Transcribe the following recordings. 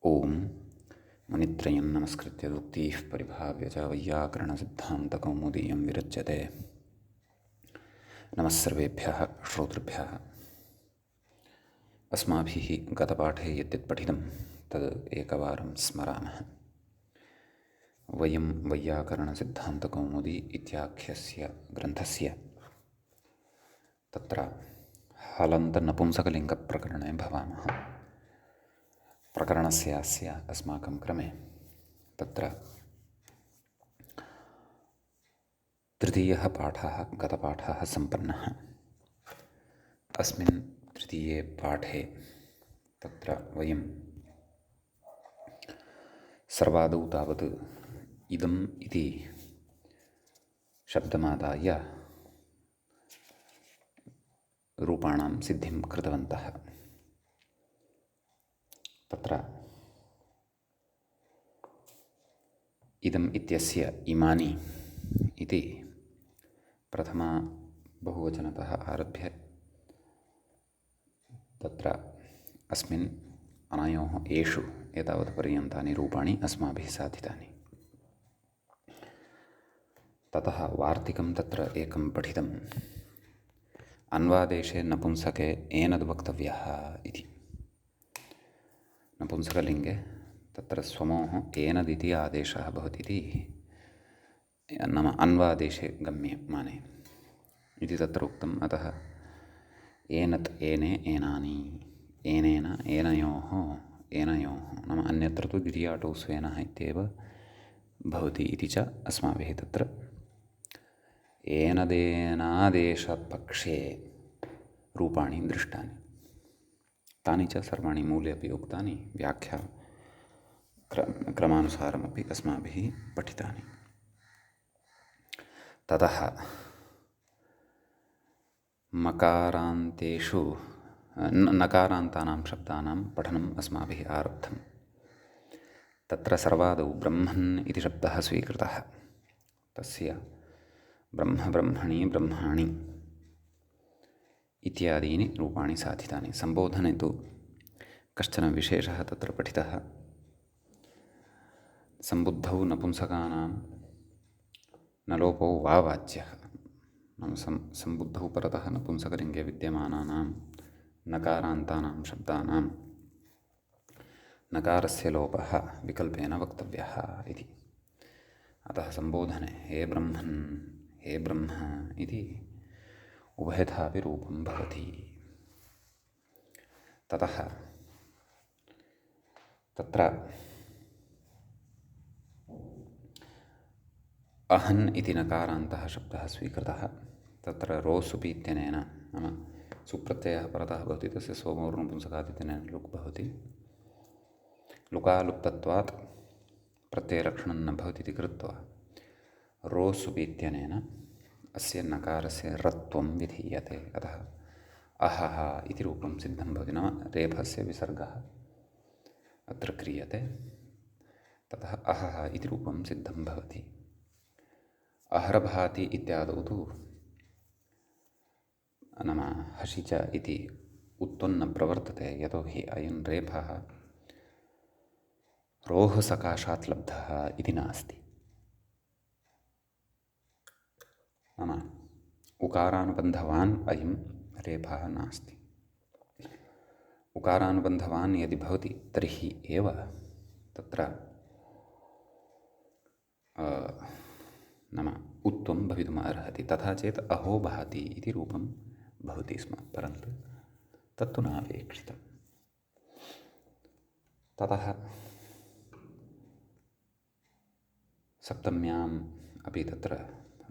ओम मुनित्रयं नमस्कृत्य उक्तिः परिभाव्य च वैयाकरणसिद्धान्तकौमुदीयं विरच्यते। नमः सर्वेभ्यः श्रोतृभ्यः। अस्माभिः गतपाठे यद्यत् पठितं तद् एकवारं स्मरामः। वयं वैयाकरणसिद्धान्तकौमुदी इत्याख्यस्य ग्रन्थस्य तत्र हलन्तनपुंसकलिङ्गप्रकरणे भवामः। प्रकरणस्यास्य अस्माकं क्रमे तत्र तृतीयः पाठः गतपाठः सम्पन्नः। अस्मिन् तृतीये पाठे तत्र वयं सर्वादौ तावत् इदम् इति शब्दमादाय रूपाणां सिद्धिं कृतवन्तः। तत्र इदम् इत्यस्य इमानि इति प्रथमा बहुवचनतः आरभ्य तत्र अस्मिन् अनयोः एषु एतावत् पर्यन्तानि रूपाणि अस्माभिः साधितानि। ततः वार्तिकं तत्र एकं पठितम्। अन्वादेशे नपुंसके एनद् वक्तव्यः इति। नपुंसकलिङ्गे तत्र स्वमोः एनदिति आदेशः भवति इति नाम अन्वादेशे गम्यमाने इति तत्र उक्तम्। अतः एनत् एने एनानि एनेन एनयोः एनयोः नाम अन्यत्र तु द्वितीयाटौ स्वेनः इत्येव भवति इति च अस्माभिः तत्र एनदेनादेशपक्षे रूपाणि दृष्टानि। तानि च सर्वाणि मूले अपि उक्तानि, व्याख्या क्रमानुसारमपि अस्माभिः पठितानि। ततः मकारान्तेषु नकारान्तानां शब्दानां पठनम् अस्माभिः आरब्धम्। तत्र सर्वादौ ब्रह्मन् इति शब्दः स्वीकृतः। तस्य ब्रह्म ब्रह्मणि ब्रह्माणि इत्यादीनि रूपाणि साधितानि। सम्बोधने तु कश्चन विशेषः तत्र पठितः। सम्बुद्धौ नपुंसकानां न लोपो वा वाच्यः। नाम सम्बुद्धौ परतः नपुंसकलिङ्गे विद्यमानानां नकारान्तानां शब्दानां नकारस्य लोपः विकल्पेन वक्तव्यः इति। अतः सम्बोधने हे ब्रह्मन् हे ब्रह्म इति उभयथापि रूपं भवति। ततः तत्र अहन् इति नकारान्तः शब्दः स्वीकृतः। तत्र रोसुपि इत्यनेन नाम सुप्रत्ययः परतः भवति, तस्य सोमोर्नपुंसकादित्यनेन लुक् भवति। लुकालुप्तत्वात् प्रत्ययलक्षणं न भवति इति कृत्वा रोसुपि इत्यनेन अस्य नकारस्य रत्वं विधीयते। अतः अहः इति रूपं सिद्धं भवति, नाम रेफस्य विसर्गः अत्र क्रियते। ततः अहः इति रूपं सिद्धं भवति। अहरभाति इत्यादौ तु नाम हसि च इति उत्तन्न प्रवर्तते, यतोहि अयं रेफः रोः सकाशात् लब्धः इति नास्ति। नाम उकारानुबन्धवान् अयं रेफः नास्ति। उकारानुबन्धवान् यदि भवति तर्हि एव तत्र नाम उत्वं भवितुम् अर्हति। तथा चेत् अहो भाति इति रूपं भवति स्म, परन्तु तत्तु नापेक्षितम्। ततः सप्तम्याम् अपि तत्र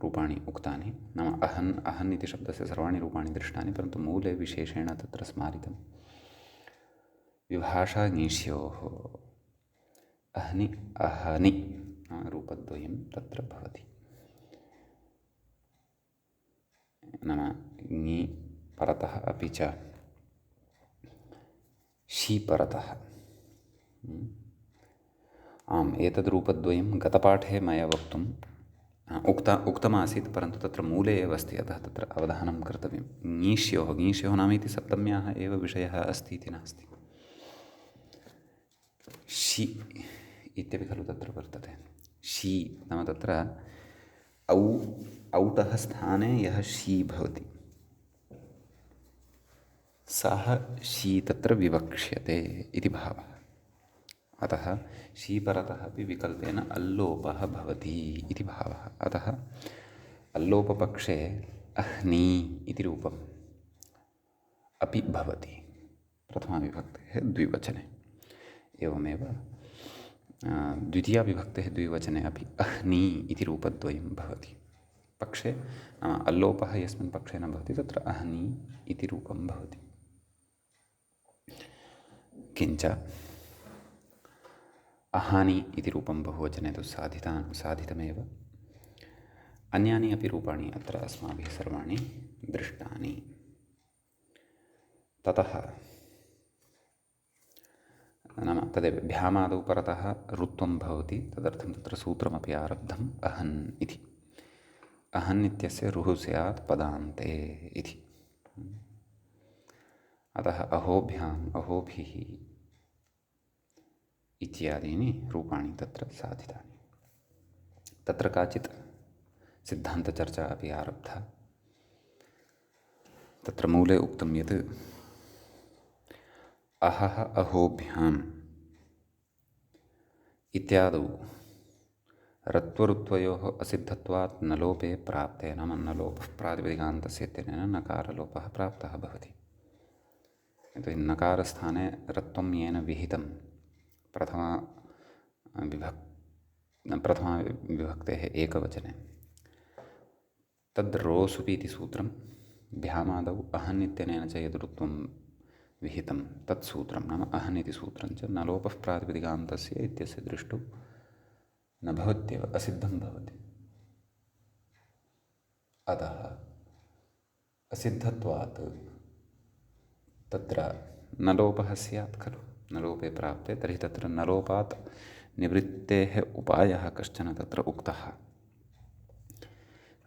रूपाणि उक्तानि। नाम अहन् अहन् इति शब्दस्य सर्वाणि रूपाणि दृष्टानि, परन्तु मूले विशेषेण तत्र स्मारितं विभाषानीष्योः अहनि अहनि रूपद्वयं तत्र भवति। नाम ङि परतः अपि च शी परतः। आम्, एतद् रूपद्वयं गतपाठे मया उक्तमासीत्, परन्तु तत्र मूले एव अस्ति, अतः तत्र अवधानं कर्तव्यं। ङीष्योः नाम इति सप्तम्याः एव विषयः अस्ति इति नास्ति। शि इत्यपि खलु तत्र वर्तते। शी नाम तत्र औ औटः स्थाने यः शी भवति सः शी तत्र विवक्ष्यते इति भावः। अतः शी परतः अपि विकल्पेन अल्लोपः भवति इति भावः। अतः अल्लोपपक्षे अह्नि इति रूपम् अपि भवति प्रथमाविभक्तेः द्विवचने। एवमेव द्वितीयाविभक्तेः द्विवचने अपि अह्नि इति रूपद्वयं भवति। पक्षे अल्लोपः यस्मिन् पक्षे न भवति तत्र अह्नि इति रूपं भवति। किञ्च अहानि इति रूपं बहुवचने तु साधितमेव। अन्यानि अपि रूपाणि अत्र अस्माभिः सर्वाणि दृष्टानि। ततः नाम तदेव भ्यामादौ परतः ऋत्वं भवति, तदर्थं तत्र सूत्रमपि आरब्धम् अहन् इति। अहन् इत्यस्य रुः स्यात् पदान्ते इति। अतः अहोभ्याम् अहोभिः इत्यादीनि रूपाणि तत्र साधितानि। तत्र काचित् सिद्धान्तचर्चा अपि आरब्धा। तत्र मूले उक्तं यत् अहः अहोभ्याम् इत्यादौ रत्वरुत्वयोः असिद्धत्वात् नलोपे प्राप्ते, नाम नलोपः प्रातिपदिकान्तस्य इत्यनेन नकारलोपः प्राप्तः भवति। यतोहि नकारस्थाने रत्वं येन विहितं प्रथमाविभक्तेः एकवचने, तद् रोसुपि इति सूत्रं भ्यामादौ अहन् इत्यनेन च यद् ऋत्वं विहितं तत् सूत्रं नाम अहन् इति सूत्रं च नलोपः प्रातिपदिकान्तस्य इत्यस्य दृष्टौ न भवत्येव, असिद्धं भवति। अतः असिद्धत्वात् तत्र नलोपः स्यात् खलु, नलोपे प्राप्ते, तर्हि तत्र नलोपात् निवृत्तेः उपायः कश्चन तत्र उक्तः।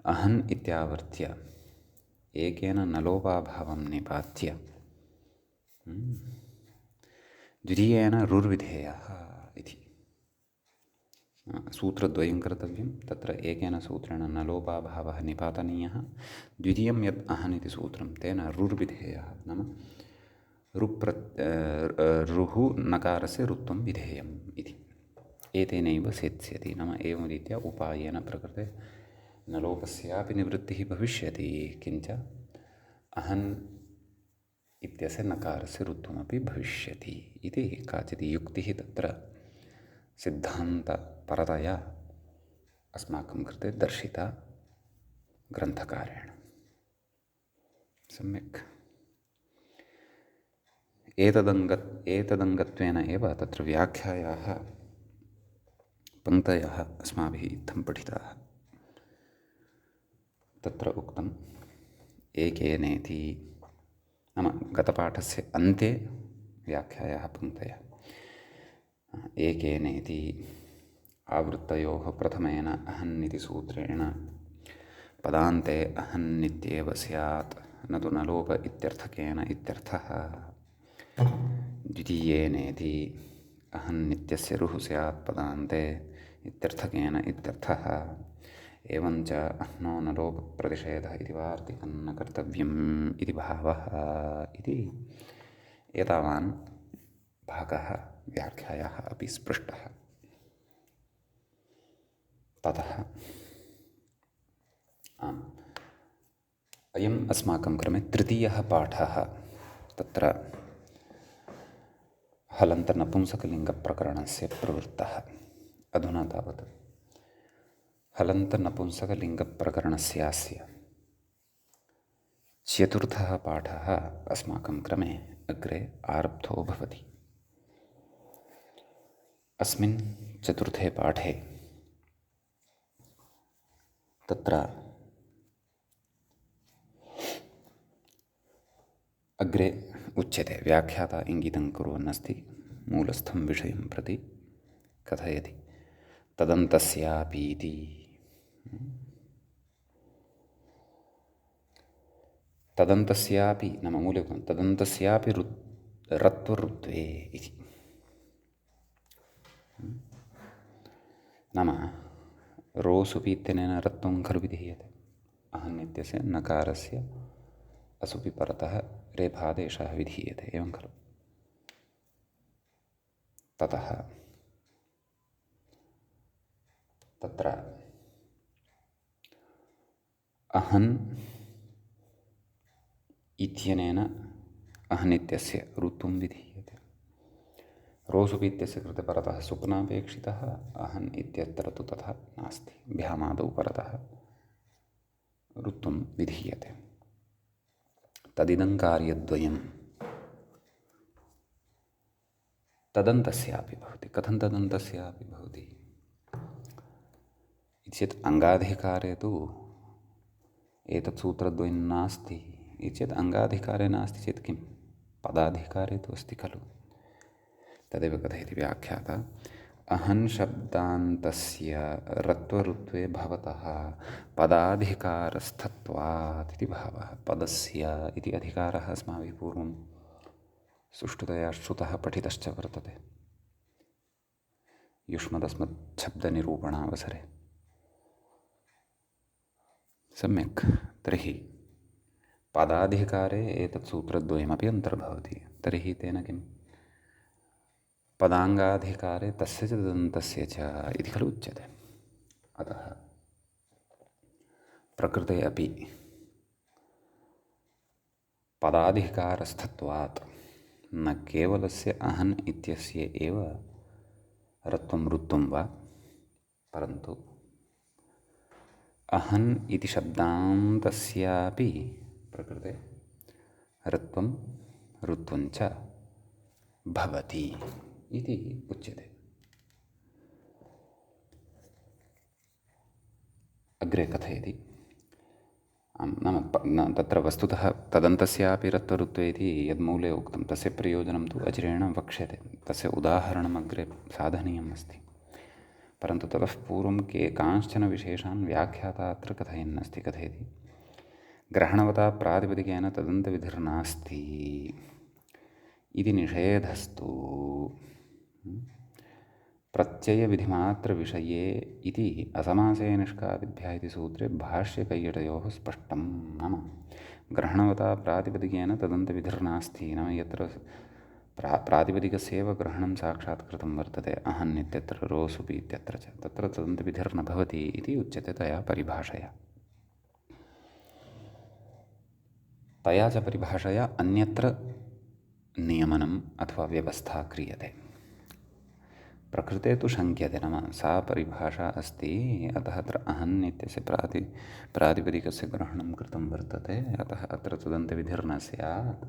अहन् इत्यावर्त्य एकेन नलोपाभावं निपात्य द्वितीयेन रुर्विधेयः इति सूत्रद्वयं कर्तव्यं। तत्र एकेन सूत्रेण नलोपाभावः निपातनीयः, द्वितीयं यत् अहन् इति सूत्रं तेन रुर्विधेयः, नाम रुः नकारस्य ऋत्वं विधेयम् इति। एतेनैव सेत्स्यति, नाम एवं रीत्या उपायेन प्रकृते नलोपस्यापि निवृत्तिः भविष्यति, किञ्च अहन् इत्यस्य नकारस्य ऋत्वमपि भविष्यति इति काचित् युक्तिः तत्र सिद्धान्तपरतया अस्माकं कृते दर्शिता ग्रन्थकारेण। सम्यक्। एतदङ्गत्वेन एव तत्र व्याख्यायाः पङ्क्तयः अस्माभिः इत्थं पठिताः। तत्र उक्तम् एकेनेति, नाम गतपाठस्य अन्ते व्याख्यायाः पङ्क्तयः। एकेनेति आवृत्तयोः प्रथमेन अहन् इति सूत्रेण पदान्ते अहन् इत्येव स्यात्, न तु नलोप इत्यर्थकेन इत्यर्थः। द्वितीयेनेति अहन् इत्यस्य रुः स्यात् पदान्ते इत्यर्थकेन इत्यर्थः। एवञ्च अह्नो नलोपप्रतिषेधः इति वार्तिकं न कर्तव्यम् इति भावः इति एतावान् भागः व्याख्यायाः अपि स्पृष्टः। ततः अयम् अस्माकं क्रमे तृतीयः पाठः। तत्र हलन्तनपुंसकलिङ्गप्रकरणस्य प्रवृत्तः। अधुना तावत् हलन्तनपुंसकलिङ्गप्रकरणस्यास्य चतुर्थः पाठः अस्माकं क्रमे अग्रे आरब्धो भवति। अस्मिन् चतुर्थे पाठे तत्र अग्रे उच्यते, व्याख्याता इङ्गितं कुर्वन्नस्ति मूलस्थं विषयं प्रति कथयति। तदन्तस्यापीति, तदन्तस्यापि नाम मूले उक्तं तदन्तस्यापि रत्वरुत्वे इति। नाम रोसुपि इत्यनेन रत्वं खलु विधीयते। अहन् इत्यस्य नकारस्य असुपि परतः रेफादेशः विधीयते, एवं खलु। ततः तत्र अहन् इत्यनेन अहन् इत्यस्य ऋत्वं विधीयते। रोसुपि इत्यस्य कृते परतः सुप्नापेक्षितः, अहन् इत्यत्र तु तथा नास्ति, भ्यामादौ परतः ऋत्वं विधीयते। तदिदं कार्यद्वयं तदन्तस्यापि भवति। कथं तदन्तस्यापि भवति इति चेत् अङ्गाधिकारे तु एतत् सूत्रद्वयं नास्ति इति चेत् अङ्गाधिकारे नास्ति चेत् किं पदाधिकारे तु अस्ति खलु। तदेव कथयति व्याख्याता, अहन् शब्दान्तस्य रत्वऋत्वे भवतः पदाधिकारस्थत्वात् इति भावः। पदस्य इति अधिकारः अस्माभिः पूर्वं सुष्ठुतया श्रुतः पठितश्च वर्तते युष्मदस्मच्छब्दनिरूपणावसरे। सम्यक्। तर्हि पदाधिकारे एतत् सूत्रद्वयमपि अन्तर्भवति। तर्हि तेन किं पदाङ्गाधिकारे तस्य च तदन्तस्य च इति खलु उच्यते। अतः प्रकृते अपि पदाधिकारस्थत्वात् न केवलस्य अहन् इत्यस्य एव रत्वं ऋत्वं वा, परन्तु अहन् इति शब्दान्तस्यापि प्रकृते रत्वं ऋत्वं च भवति इति उच्यते। अग्रे कथयति, नाम तत्र वस्तुतः तदन्तस्यापि रत्वऋत्वे इति यद्मूले उक्तं तस्य प्रयोजनं तु अचिरेण वक्ष्यते। तस्य उदाहरणम् अग्रे साधनीयम् अस्ति। परन्तु ततः पूर्वं कांश्चन विशेषान् व्याख्याता अत्र कथयन् अस्ति। कथयति, ग्रहणवता प्रातिपदिकेन तदन्तविधिर्नास्ति इति निषेधस्तु प्रत्ययविधिमात्रविषये इति असमासे निष्कादिभ्यः इति सूत्रे भाष्यकैयटयोः स्पष्टं। नाम ग्रहणवता प्रातिपदिकेन तदन्तविधिर्नास्ति, नाम यत्र प्रातिपदिकस्यैव ग्रहणं साक्षात् कृतं वर्तते, अहन् इत्यत्र रोसुपि इत्यत्र च, तत्र तदन्तविधिर्न भवति इति उच्यते तया परिभाषया। तया च परिभाषया अन्यत्र नियमनम् अथवा व्यवस्था क्रियते। प्रकृते तु शङ्क्यते, नाम सा परिभाषा अस्ति, अतः अत्र अहन् इत्यस्य प्रातिपदिकस्य ग्रहणं कृतं वर्तते, अतः अत्र तदन्तविधिर्न स्यात्।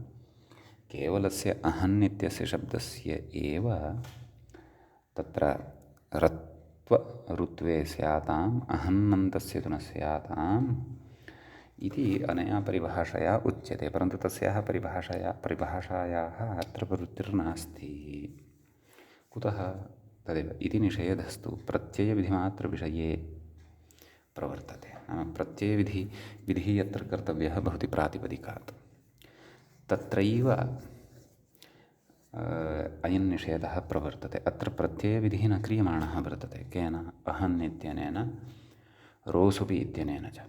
केवलस्य अहन् इत्यस्य शब्दस्य एव तत्र रत्वऋत्वे स्याताम्, अहन्नन्तस्य तु न स्याताम् इति अनया परिभाषया उच्यते। परन्तु तस्याः परिभाषायाः अत्र प्रवृत्तिर्नास्ति। कुतः? तदेव इति निषेधस्तु प्रत्ययविधिमात्रविषये प्रवर्तते। नाम विधिः यत्र कर्तव्यः भवति प्रातिपदिकात्, तत्रैव अयं निषेधः प्रवर्तते। अत्र प्रत्ययविधिः न क्रियमाणः वर्तते। केन? अहन् इत्यनेन, रोसुपि इत्यनेन च,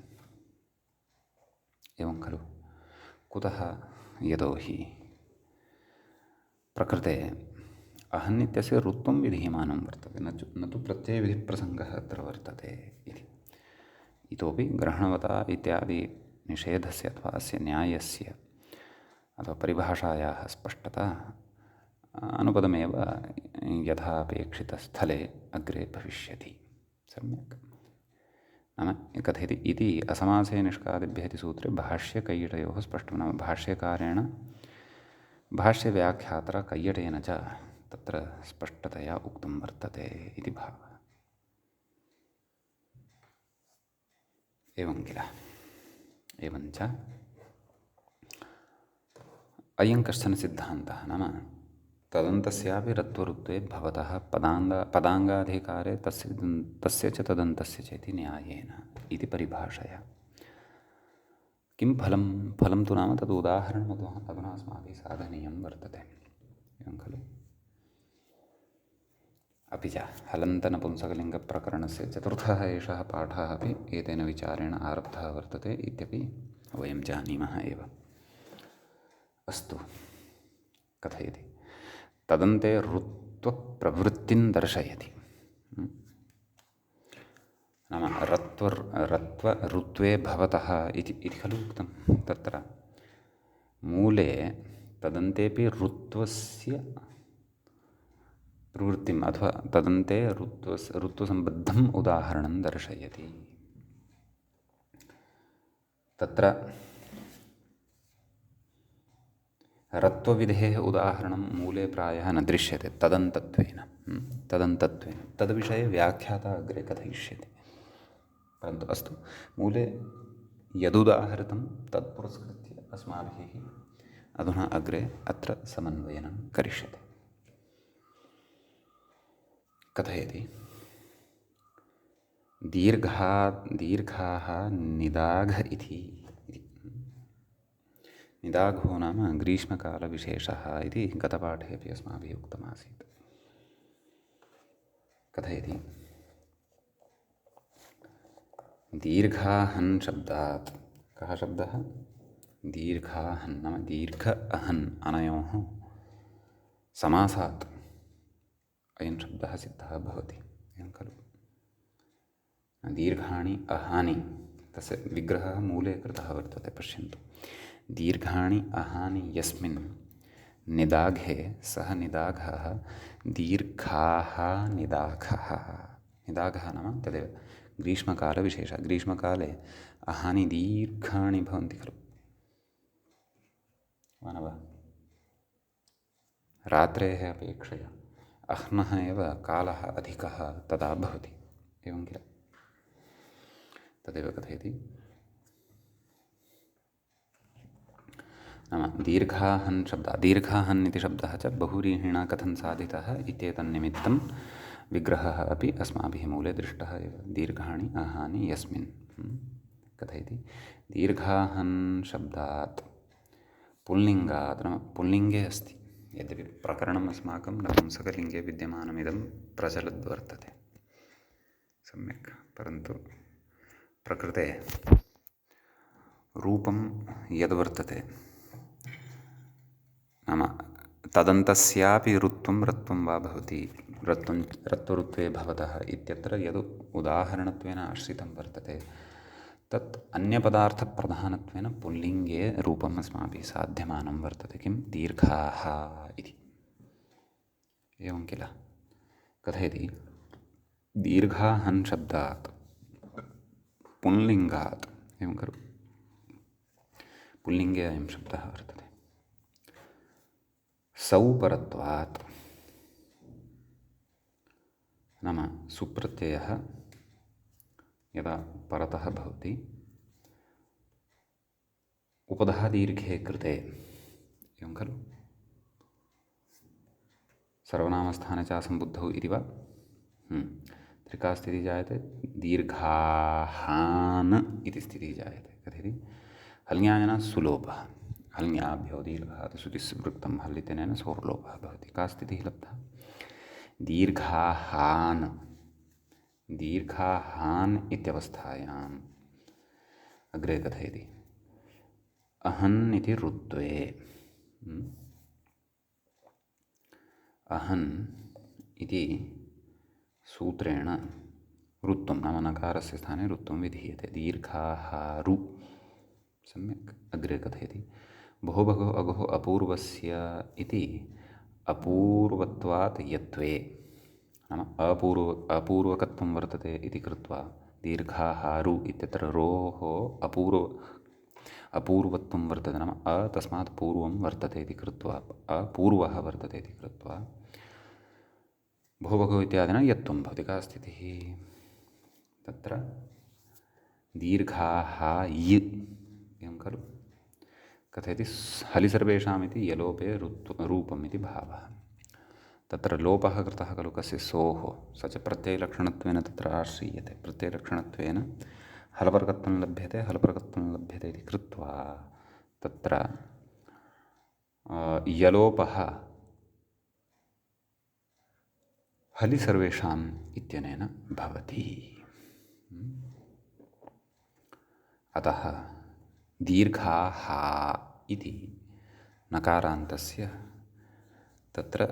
एवं खलु। कुतः? यतोहि प्रकृते अहन् इत्यस्य ऋत्वं विधीयमानं वर्तते, न तु प्रत्ययविधिप्रसङ्गः अत्र वर्तते इति। इतोपि ग्रहणवता इत्यादि निषेधस्य अथवा अस्य न्यायस्य अथवा परिभाषायाः स्पष्टता अनुपदमेव यथापेक्षितस्थले अग्रे भविष्यति। सम्यक्। नाम कथयति, इति असमासे निष्कादिभ्यः इति सूत्रे भाष्यकैयटयोः स्पष्टं। नाम भाष्यकारेण भाष्यव्याख्यात्रा कैयटेन च तत्र स्पष्टतया उक्तं वर्तते इति भावः। एवं किल। एवञ्च अयं कश्चन सिद्धान्तः, नाम तदन्तस्यापि रत्वऋत्वे भवतः पदाङ्गाधिकारे तस्य च तदन्तस्य च इति न्यायेन इति परिभाषया। किं फलं? फलं तु नाम तद् उदाहरणम् अधुना अस्माभिः साधनीयं वर्तते, एवं खलु। अपि च हलन्तनपुंसकलिङ्गप्रकरणस्य चतुर्थः एषः पाठः अपि एतेन विचारेण आरब्धः वर्तते इत्यपि वयं जानीमः एव। अस्तु, कथयति तदन्ते ऋत्वप्रवृत्तिं दर्शयति। नाम ऋत्वे भवतः इति खलु उक्तं। तत्र मूले तदन्तेपि ऋत्वस्य प्रवृत्तिम् अथवा तदन्ते ऋत्वसम्बद्धम् उदाहरणं दर्शयति। तत्र रत्वविधेः उदाहरणं मूले प्रायः न दृश्यते तदन्तत्वेन। तद्विषये व्याख्याता अग्रे कथयिष्यति। परन्तु अस्तु, मूले यदुदाहृतं तत् पुरस्कृत्य अस्माभिः अधुना अग्रे अत्र समन्वयनं करिष्यते। कथयति दीर्घाः निदाघ इति। निदाघो नाम ग्रीष्मकालविशेषः इति गतपाठे अपि अस्माभिः उक्तमासीत्। कथयति दीर्घाहन् शब्दात्। कः शब्दः? दीर्घाहन् नाम दीर्घ अहन् अनयोः समासात् अयं शब्दः सिद्धः भवति। एवं खलु? दीर्घाणि अहानि, तस्य विग्रहः मूले कृतः वर्तते। पश्यन्तु, दीर्घाणि अहानि यस्मिन् निदाघे सः निदाघः दीर्घाः निदाघः। निदाघः नाम तदेव ग्रीष्मकालविशेषः। ग्रीष्मकाले अहानि दीर्घाणि भवन्ति खलु, मानव रात्रेः अपेक्षया अह्नः एव कालः अधिकः तदा भवति। एवं किल? तदेव कथयति। नाम दीर्घाहन् शब्दः, दीर्घाहन् इति शब्दः च बहुव्रीहिणा कथं साधितः इत्येतन्निमित्तं विग्रहः अपि अस्माभिः मूले दृष्टः एव। दीर्घाणि अहानि यस्मिन्। कथयति दीर्घाहन् शब्दात् पुल्लिङ्गात्, नाम पुल्लिङ्गे अस्ति। यद्यपि प्रकरणम् अस्माकं नपुंसकलिङ्गे विद्यमानमिदं प्रचलद्वर्तते सम्यक्, परन्तु प्रकृते रूपं यद्वर्तते नाम तदन्तस्यापि ऋत्वं रत्वं वा भवति, रत्वऋत्वे भवतः इत्यत्र यद् उदाहरणत्वेन आश्रितं वर्तते तत् अन्यपदार्थप्रधानत्वेन पुल्लिङ्गे रूपम् अस्माभिः साध्यमानं वर्तते। किं? दीर्घाः इति। एवं किल? कथयति दीर्घाहन् शब्दात् पुल्लिङ्गात्। एवं खलु? पुल्लिङ्गे अयं शब्दः वर्तते। सौपरत्वात् नाम सुप्रत्ययः यदा परतः भवति उपधादीर्घे कृते। एवं खलु? सर्वनामस्थाने च असम्बुद्धौ इति वा? तर्हि का स्थितिः जायते? दीर्घाहान् इति स्थितिः जायते। कथयति हल्ङ्यायनः सुलोपः। हल्ङ्याभ्यो दीर्घात् श्रुतिस्वृक्तं हल् इत्यनेन सोर्लोपः भवति। का स्थितिः लब्धा? दीर्घाहान्। दीर्घाहान् इत्यवस्थायाम् अग्रे कथयति अहन् इति ऋत्वे। अहन् इति सूत्रेण ऋत्वं नाम नकारस्य स्थाने ऋत्वं विधीयते। दीर्घाहारु। सम्यक्। अग्रे कथयति भो भगो अगो अपूर्वस्य इति अपूर्वत्वात् यत्वे नाम अपूर्वकत्वं वर्तते इति कृत्वा दीर्घाहारु इत्यत्र रोः अपूर्वत्वं वर्तते। नाम तस्मात् पूर्वं वर्तते इति कृत्वा अपूर्वः वर्तते इति कृत्वा भो भगो इत्यादिना यत्वं भवति। का स्थितिः? तत्र दीर्घाहाय्। एवं खलु? कथयति हलि सर्वेषामिति यलोपे रूपम् इति भावः। तत्र लोपः कृतः खलु कस्य? सोः। स च प्रत्ययलक्षणत्वेन तत्र आश्रीयते। प्रत्ययलक्षणत्वेन हलपरकत्वं लभ्यते, हलपरकत्वं लभ्यते इति कृत्वा तत्र यलोपः हलि सर्वेषाम् इत्यनेन भवति। अतः दीर्घाः इति नकारान्तस्य तत्र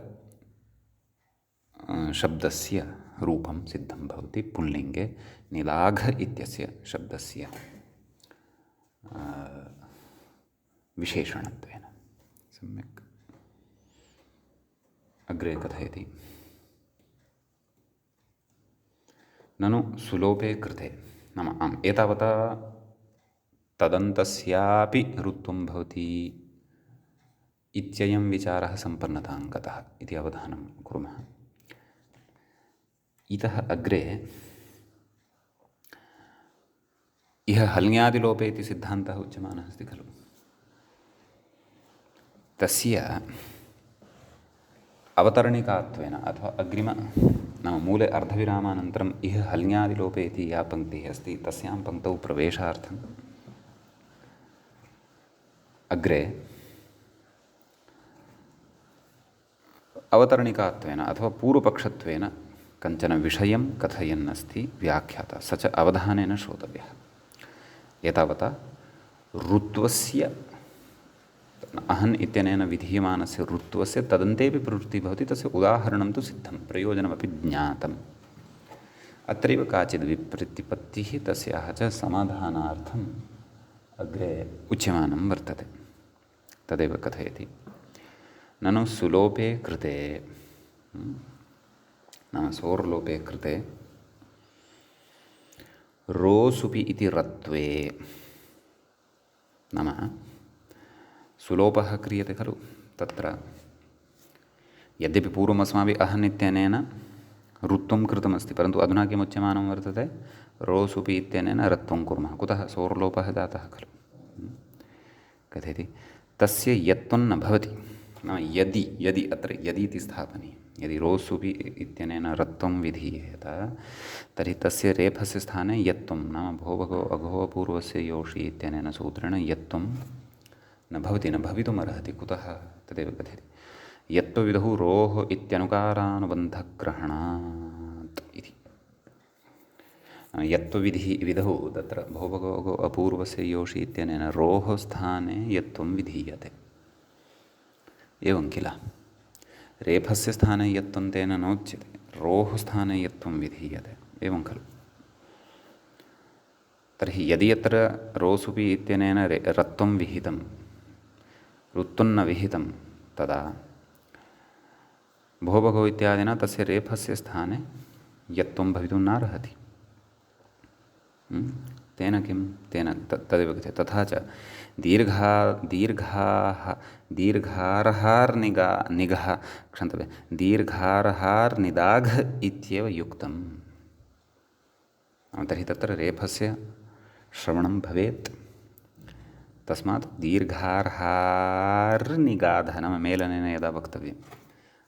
शब्दस्य रूपं सिद्धं भवति पुल्लिङ्गे निलाघ इत्यस्य शब्दस्य विशेषणत्वेन। सम्यक्। अग्रे कथयति ननु सुलोपे कृते नाम आम् एतावता तदन्तस्यापि ऋत्वं भवति इत्ययं विचारः सम्पन्नतां गतः इति अवधानं कुर्मः। इतः अग्रे इह हल्ङ्यादिलोपे इति सिद्धान्तः उच्यमानः अस्ति खलु, तस्य अवतरणिकात्वेन अथवा अग्रिम नाम मूले अर्धविरामानन्तरम् इह हल्ङ्यादिलोपे इति या पङ्क्तिः अस्ति तस्यां पङ्क्तौ प्रवेशार्थम् अग्रे अवतरणिकात्वेन अथवा पूर्वपक्षत्वेन कञ्चन विषयं कथयन् अस्ति व्याख्याता, स च अवधानेन श्रोतव्यः। एतावता ऋत्वस्य अहन् इत्यनेन विधीयमानस्य ऋत्वस्य तदन्तेपि प्रवृत्तिः भवति, तस्य उदाहरणं तु सिद्धं, प्रयोजनमपि ज्ञातम्। अत्रैव काचिद् विप्रतिपत्तिः तस्याः च समाधानार्थम् अग्रे उच्यमानं वर्तते। तदेव कथयति ननु सुलोपे कृते नाम सोर्लोपे कृते रोसुपि इति रत्वे नाम सुलोपः क्रियते खलु, तत्र यद्यपि पूर्वम् अस्माभिः अहन् इत्यनेन ऋत्वं कृतमस्ति, परन्तु अधुना किमुच्यमानं वर्तते, रोसुपि इत्यनेन रत्वं कुर्मः। कुतः? सोर्लोपः जातः खलु। कथयति तस्य यत्वं न भवति, नाम यदि अत्र यदि इति स्थापनीयं, यदि रोसुपि इत्यनेन रत्वं विधीयेत तर्हि तस्य रेफस्य स्थाने यत्वं नाम भोभगो अघो पूर्वस्य योषि इत्यनेन सूत्रेण यत्वं न भवति, न भवितुमर्हति। कुतः? तदेव कथयति यत्त्वविधौ रोः इत्यनुकारानुबन्धग्रहणात् इति। यत्त्वविधौ तत्र भोभगो अघो अपूर्वस्य योषि इत्यनेन रोः स्थाने यत्त्वं विधीयते, एवं किल। रेफस्य स्थाने यत्त्वं तेन नोच्यते, रोः स्थाने यत्त्वं विधीयते, एवं खलु। तर्हि यदि अत्र रोसुपि इत्यनेन रत्वं विहितं ऋत्वं न विहितं तदा भोभगो इत्यादिना तस्य रेफस्य स्थाने यत्त्वं भवितुं नार्हति। तेन किं? तेन तदेव कथ्यते। तथा च दीर्घारहार्निदाघ इत्येव युक्तं। तर्हि तत्र रेफस्य श्रवणं भवेत्, तस्मात् दीर्घार्हार्निगाधः नाम मेलनेन यदा वक्तव्यं,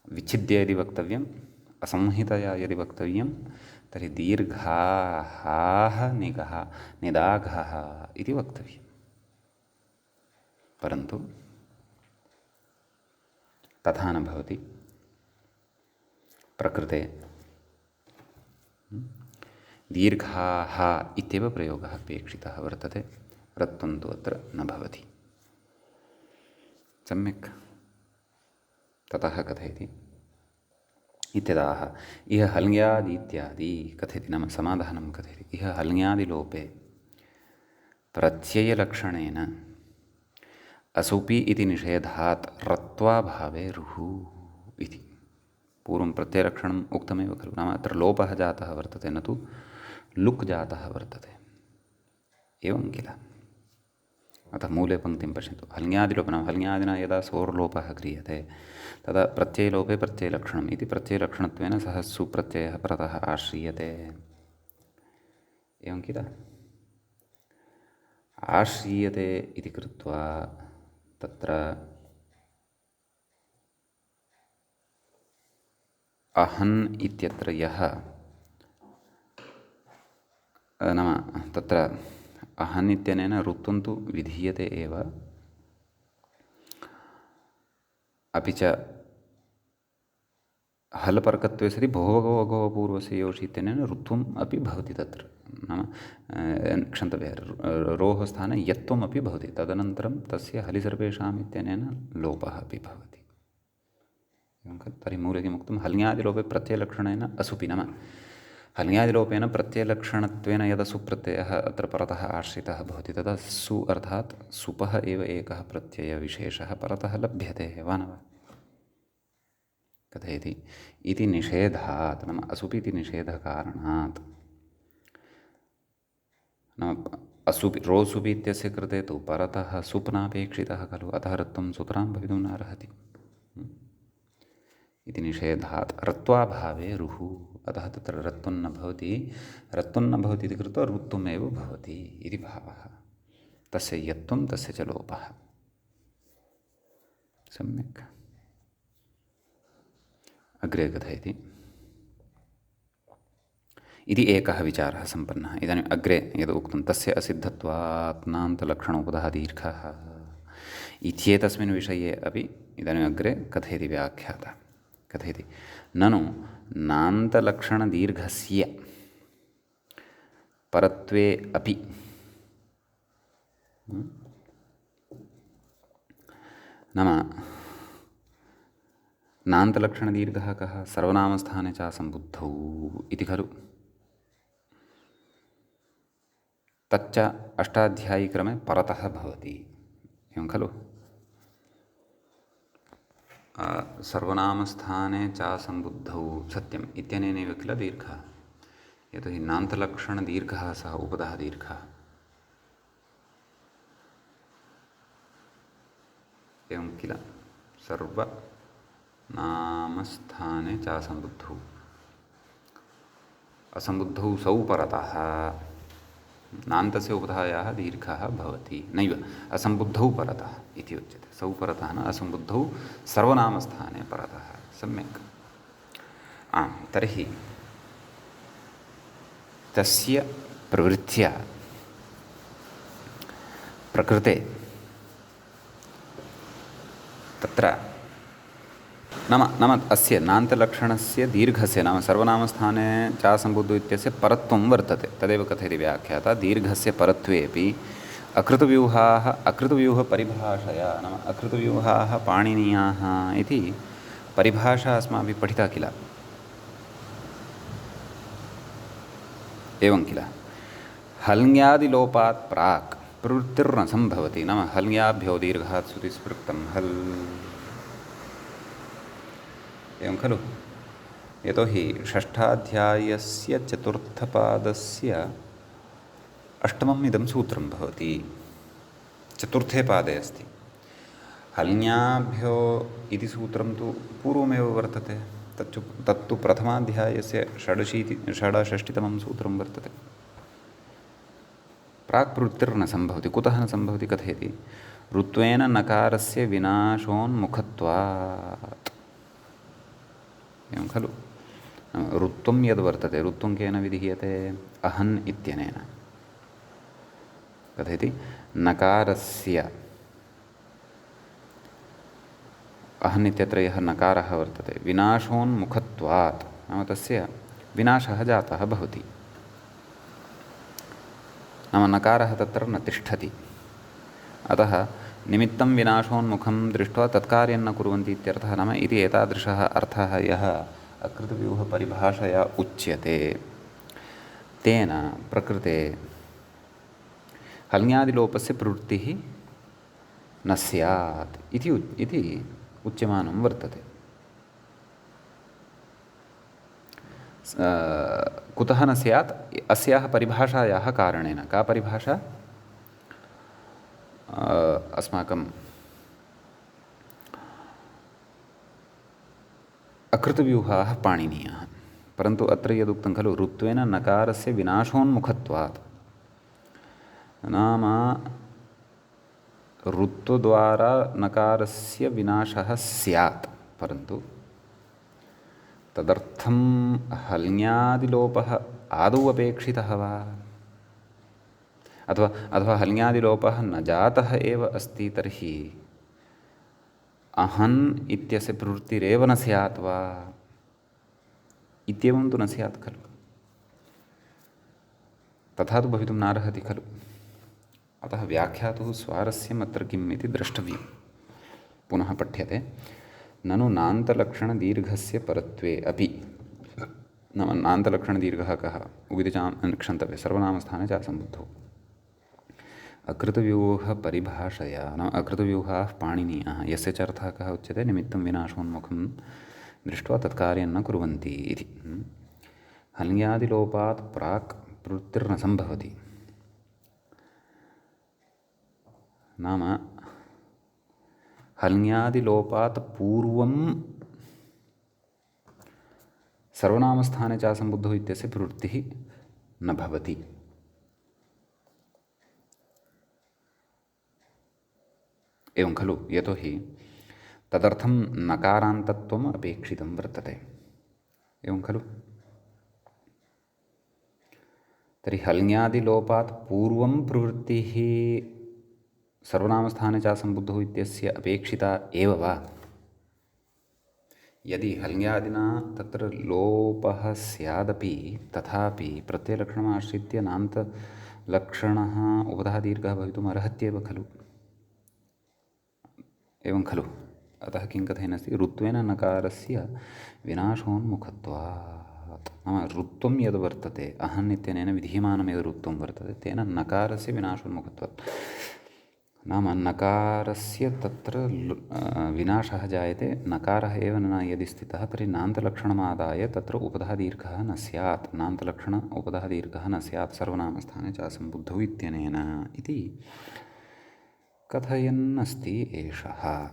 विच्छिद्य यदि वक्तव्यम्, असंहितया यदि वक्तव्यं तर्हि दीर्घाः निदाघः इति वक्तव्यम्। परन्तु तथा न भवति। प्रकृते दीर्घाः इत्येव प्रयोगः अपेक्षितः वर्तते, रत्वं तु अत्र न भवति। सम्यक्। ततः कथयति इत्यदाह इह हल्ङ्यादीत्यादि कथयति, नाम समाधानं कथयति। इह हल्ङ्यादिलोपे प्रत्ययलक्षणेन असुपि इति निषेधात् रत्वाभावे रुः इति। पूर्वं प्रत्ययलक्षणम् उक्तमेव खलु, नाम अत्र लोपः जातः वर्तते, न तु लुक् जातः वर्तते, एवं किल। अतः मूले पङ्क्तिं पश्यन्तु। हल्ङ्यादिलोपः नाम हल्ङ्यादिना यदा सोर्लोपः क्रियते तदा प्रत्ययलोपे प्रत्ययलक्षणम् इति प्रत्ययलक्षणत्वेन सः सुप्रत्ययः परतः आश्रीयते, एवं किल। आश्रीयते इति कृत्वा तत्र अहन् इत्यत्र यः नाम तत्र अहन् इत्यनेन ऋत्वं तु विधीयते एव, अपि च हलपर्कत्वे सति भोवगोवगोपूर्वस्य योषि इत्यनेन ऋत्वम् अपि भवति तत्र। नाम क्षन्तव्यः रोः स्थाने यत्त्वम् अपि भवति। तदनन्तरं तस्य हलिसर्वेषाम् इत्यनेन लोपः अपि भवति। एवं खलु? तर्हि मूले किमुक्तं? हल्ङ्यादिलोपे प्रत्ययलक्षणेन असुपि। नाम हल्ङ्यादिलोपेन प्रत्ययलक्षणत्वेन यदसुप्रत्ययः अत्र परतः आश्रितः भवति तदा सु अर्थात् सुपः एव एकः प्रत्ययविशेषः परतः लभ्यते वा न वा? कथयति इति निषेधात्, नाम असुपि इति निषेधकारणात्। नाम असुपि रोसुपि इत्यस्य कृते तु परतः सुप्नापेक्षितः खलु, अतः ऋत्वं सुतरां भवितुं न अर्हति इति निषेधात्। रत्वाभावे रुः, अतः तत्र रत्वं न भवति। रत्वं न भवति इति कृत्वा ऋत्वमेव भवति इति भावः। तस्य यत्त्वं तस्य च लोपः। सम्यक्। अग्रे कथयति इति एकः विचारः सम्पन्नः। इदानीम् अग्रे यद् उक्तं तस्य असिद्धत्वात् नान्तलक्षणोपदः दीर्घः इत्येतस्मिन् विषये अपि इदानीम् अग्रे कथयति व्याख्याता। कथयति ननु नान्तलक्षणदीर्घस्य परत्वे अपि नाम नान्तलक्षणदीर्घः कः? सर्वनामस्थाने च सम्बुद्धौ इति खलु। तच्च अष्टाध्यायीक्रमे परतः भवति, एवं खलु। सर्वनामस्थाने च सम्बुद्धौ सत्यम् इत्यनेनैव किल दीर्घः। यतोहि नान्तलक्षणदीर्घः सः उपदः दीर्घः। एवं किल। सर्वनामस्थाने च सम्बुद्धौ, असम्बुद्धौ सौ परतः नान्तस्य उपधायाः दीर्घः भवति। नैव असम्बुद्धौ परतः इति उच्यते। सौ परतः न असम्बुद्धौ सर्वनामस्थाने परतः। सम्यक्। आम्, तर्हि तस्य प्रवृत्त्या प्रकृते तत्र नाम अस्य नान्तलक्षणस्य दीर्घस्य नाम सर्वनामस्थाने च सम्बुद्धौ इत्यस्य परत्वं वर्तते। तदेव कथयति व्याख्याता। दीर्घस्य परत्वेपि अकृतव्यूहपरिभाषया, नाम अकृतव्यूहाः पाणिनीयाः इति परिभाषा अस्माभिः पठिता किल। एवं किल। हल्ङ्यादिलोपात् प्राक् प्रवृत्तिर्न सम्भवति। नाम हल्ङ्याभ्यो दीर्घात् श्रुतिस्पृक्तं हल्, एवं खलु। यतोहि षष्ठाध्यायस्य चतुर्थपादस्य अष्टमम् इदं सूत्रं भवति, चतुर्थे पादे अस्ति। हल्ङ्याभ्यो इति सूत्रं तु पूर्वमेव वर्तते। तत्तु प्रथमाध्यायस्य षडषष्टितमं सूत्रं वर्तते। प्राक् प्रवृत्तिर्न सम्भवति। कुतः न सम्भवति कथयति। ऋत्वेन नकारस्य विनाशोन्मुखत्वात्, एवं खलु। ऋत्वं यद् वर्तते, ऋत्वं केन विधीयते? अहन् इत्यनेन। कथयति नकारस्य, अहन् इत्यत्र यः नकारः वर्तते विनाशोन्मुखत्वात्, नाम तस्य विनाशः जातः भवति। नाम नकारः तत्र न तिष्ठति। अतः निमित्तं विनाशोन्मुखं दृष्ट्वा तत्कार्यं न कुर्वन्ति इत्यर्थः। नाम इति एतादृशः अर्थः यः अकृतव्यूहपरिभाषया उच्यते, तेन प्रकृते हल्ङ्यादिलोपस्य प्रवृत्तिः न स्यात् इति उच्यमानं वर्तते। कुतः न स्यात्? अस्याः परिभाषायाः कारणेन। का परिभाषा? अस्माकम् अकृतव्यूहाः पाणिनीयाः। परन्तु अत्र यदुक्तं खलु ऋत्वेन नकारस्य विनाशोन्मुखत्वात्, नाम ऋत्वद्वारा नकारस्य विनाशः स्यात्, परन्तु तदर्थं हल्ङ्यादिलोपः आदौ अपेक्षितः वा, अथवा हल्ङ्यादिलोपः न जातः एव अस्ति, तर्हि अहन् इत्यस्य प्रवृत्तिरेव न स्यात् वा इत्येवं तु न स्यात् खलु। तथा तु भवितुं नार्हति खलु। अतः व्याख्यातुः स्वारस्यम् अत्र किम् इति द्रष्टव्यं। पुनः पठ्यते, ननु नान्तलक्षणदीर्घस्य परत्वे अपि, नाम नान्तलक्षणदीर्घः कः, उगितिचां क्षन्तव्ये सर्वनामस्थाने च असम्बुद्धौ। अकृतव्यूहपरिभाषया, नाम अकृतव्यूहाः पाणिनीयाः, यस्य च अर्थः कः उच्यते, निमित्तं विनाशोन्मुखं दृष्ट्वा तत्कार्यं न कुर्वन्ति इति। हल्ङ्यादिलोपात् प्राक् प्रवृत्तिर्न सम्भवति, नाम हल्ङ्यादिलोपात् पूर्वं सर्वनामस्थाने च असम्बुद्धौ इत्यस्य प्रवृत्तिः न भवति। एवं खलु, यतोहि तदर्थं नकारान्तत्वम् अपेक्षितं वर्तते। एवं खलु। तर्हि हल्ङ्यादिलोपात् पूर्वं प्रवृत्तिः सर्वनामस्थाने च असम्बुद्धौ इत्यस्य अपेक्षिता एव वा? यदि हल्ङ्यादिना तत्र लोपः स्यादपि तथापि प्रत्ययलक्षणम् आश्रित्य नान्तलक्षणः उपधा दीर्घः भवितुम् अर्हत्येव खलु। एवं खलु। अतः किं कथयन्नस्ति, ऋत्वेन नकारस्य विनाशोन्मुखत्वात्, नाम ऋत्वं यद् वर्तते, अहन् इत्यनेन विधीयमानं यद् ऋत्वं वर्तते, तेन नकारस्य विनाशोन्मुखत्वात्, नाम नकारस्य तत्र विनाशः जायते, नकारः एव न यदि स्थितः तर्हि नान्तलक्षणमादाय तत्र उपधादीर्घः न स्यात्, नान्तलक्षण उपधादीर्घः न स्यात् सर्वनामस्थाने च असम्बुद्धौ इत्यनेन इति कथयन्नस्ति एषः।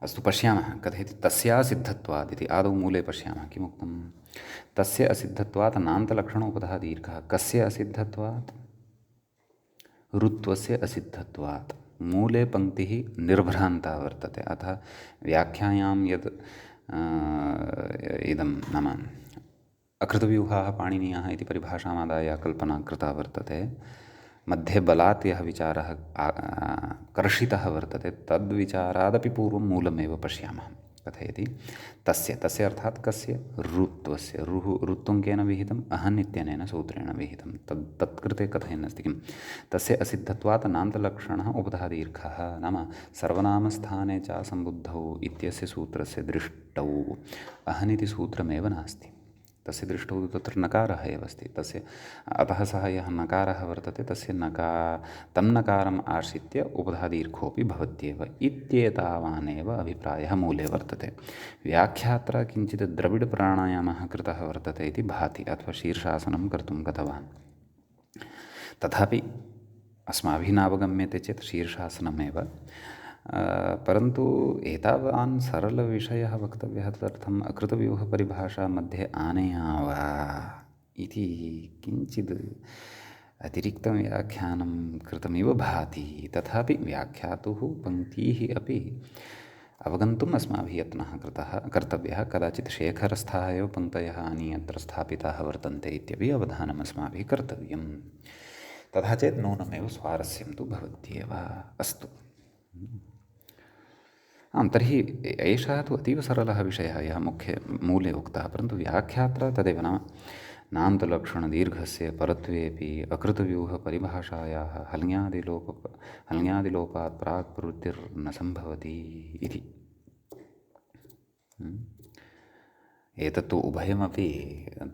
अस्तु, पश्यामः कथयति, तस्या सिद्धत्वात् इति। आदौ मूले पश्यामः किमुक्तं, तस्य असिद्धत्वात् नान्तलक्षणोपधः दीर्घः। कस्य असिद्धत्वात्? ऋत्वस्य असिद्धत्वात्। मूले पङ्क्तिः निर्भ्रान्ता वर्तते। अतः व्याख्यायां यद् इदं नाम अकृतव्यूहाः पाणिनीयाः इति परिभाषामादाय कल्पना कृता वर्तते, मध्ये बलात् यः विचारः कर्षितः वर्तते, तद्विचारादपि पूर्वं मूलमेव पश्यामः। कथयति, तस्य अर्थात् कस्य? ऋत्वस्य। ऋत्वं केन विहितम्? अहन् इत्यनेन सूत्रेण विहितं। तत्कृते कथयन्नस्ति किं, तस्य असिद्धत्वात् नान्तलक्षणः उपधः दीर्घः, नाम सर्वनामस्थाने च सम्बुद्धौ इत्यस्य सूत्रस्य दृष्टौ अहनिति सूत्रमेव नास्ति। तस्य दृष्टौ तत्र नकारः एव अस्ति। तस्य अतः सः यः नकारः वर्तते तस्य तन्नकारम् आश्रित्य उपधादीर्घोऽपि भवत्येव इत्येतावानेव अभिप्रायः मूले वर्तते। व्याख्यात्र किञ्चित् द्रविडप्राणायामः कृतः वर्तते इति भाति, अथवा शीर्षासनं कर्तुं गतवान्। तथापि अस्माभिः नावगम्यते चेत् शीर्षासनमेव, परन्तु एतावान् सरलविषयः वक्तव्यः, तदर्थम् अकृतव्यूहपरिभाषा मध्ये आनया वा इति किञ्चित् अतिरिक्तं व्याख्यानं कृतमिव भाति। तथापि व्याख्यातुः पङ्क्तीः अपि अवगन्तुम् अस्माभिः यत्नः कर्तव्यः। कदाचित् शेखरस्थाः एव पङ्क्तयः आनीय अत्र स्थापिताः वर्तन्ते इत्यपि अवधानम् अस्माभिः कर्तव्यम्। तथा चेत् नूनमेव स्वारस्यं तु भवत्येव। अस्तु, आं, तर्हि एषः तु अतीव सरलः विषयः यः मूले उक्तः, परन्तु व्याख्यात्र तदेव, नाम नान्तलक्षणदीर्घस्य परत्वेऽपि अकृतव्यूहपरिभाषायाः हल्ङ्यादिलोपात् प्राक् प्रवृत्तिर्न सम्भवति इति। एतत्तु उभयमपि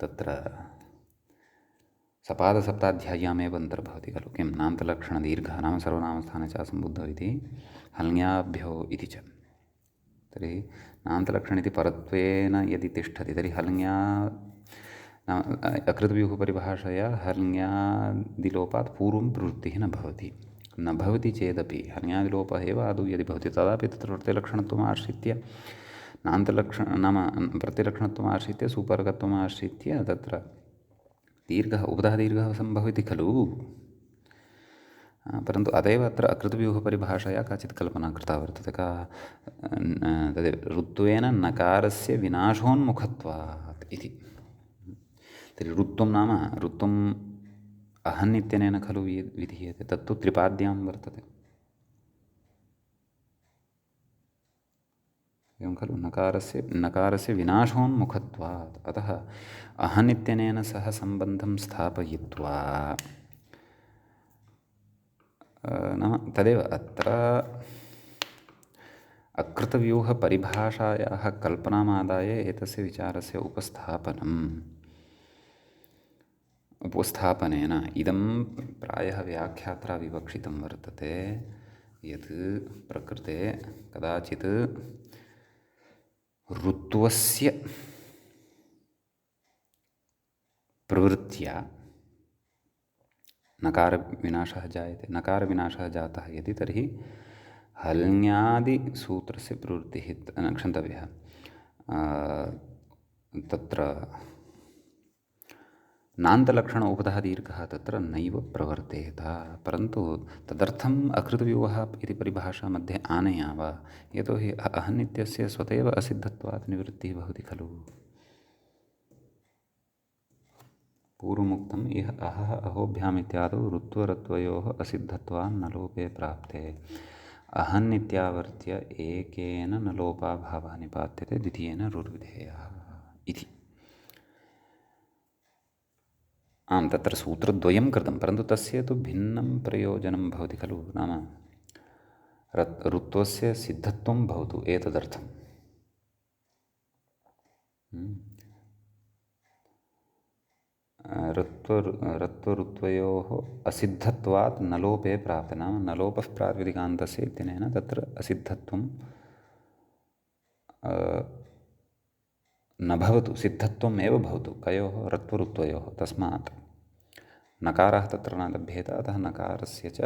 तत्र सपादसप्ताध्याय्यामेव अन्तर्भवति खलु। किं, नान्तलक्षणदीर्घः नाम सर्वनामस्थाने च असम्बुद्धौ इति हल्ङ्याभ्यो इति च। तर्हि नान्तलक्षण इति परत्वेन यदि तिष्ठति तर्हि हल्ङ्या नाम अकृतव्यूहपरिभाषया हल्ङ्यादिलोपात् पूर्वं प्रवृत्तिः न भवति चेदपि हल्ङ्यादिलोपः एव आदौ यदि भवति तदापि तत्र प्रत्ययलक्षणत्वम् आश्रित्य नाम प्रत्ययलक्षणत्वम् आश्रित्य सुपर्गत्वम् आश्रित्य तत्र दीर्घः उपधः दीर्घः सम्भवति खलु। परन्तु अतएव अत्र अकृतव्यूहपरिभाषया काचित् कल्पना कृता वर्तते। का? तदेव ऋत्वेन नकारस्य विनाशोन्मुखत्वात् इति। तर्हि ऋत्वं नाम ऋत्वम् अहन् इत्यनेन खलु विधीयते, तत्तु त्रिपाद्यां वर्तते। एवं खलु नकारस्य विनाशोन्मुखत्वात् अतः अहन् इत्यनेन सह सम्बन्धं स्थापयित्वा नाम तदेव अत्र अकृतव्यूहपरिभाषायाः कल्पनामादाय एतस्य विचारस्य उपस्थापनेन इदं प्रायः व्याख्यात्रा विवक्षितं वर्तते यत् प्रकृते कदाचित् ऋत्वस्य प्रवृत्त्या नकारविनाशः जायते। नकारविनाशः जातः यदि तर्हि हल्ङ्यादिसूत्रस्य प्रवृत्तिः क्षन्तव्यः तत्र नान्तलक्षण उपधः दीर्घः तत्र नैव प्रवर्तेत, परन्तु तदर्थम् अकृतव्यूहः इति परिभाषा मध्ये आनयाव, यतोहि अहन् इत्यस्य स्वतः एव असिद्धत्वात् निवृत्तिः भवति खलु। पूर्वमुक्तम् इह अहः अहोभ्याम् इत्यादौ ऋत्वरत्वयोः असिद्धत्वान् न लोपे प्राप्ते अहन् इत्यावर्त्य एकेन न लोपाभावः निपात्यते द्वितीयेन रुर्विधेयः इति। आम्, तत्र सूत्रद्वयं कृतं, परन्तु तस्य तु भिन्नं प्रयोजनं भवति खलु। नाम ऋत्वस्य सिद्धत्वं भवतु एतदर्थम्। ऋत्वऋत्वयोः असिद्धत्वात् न लोपे प्राप्ते, नाम न लोपः प्रातिपदिकान्तस्य इत्यनेन तत्र असिद्धत्वं न भवतु, सिद्धत्वम् एव भवतु। कयोः? ऋत्वऋत्वयोः। तस्मात् नकारः तत्र न लभ्येत, अतः नकारस्य च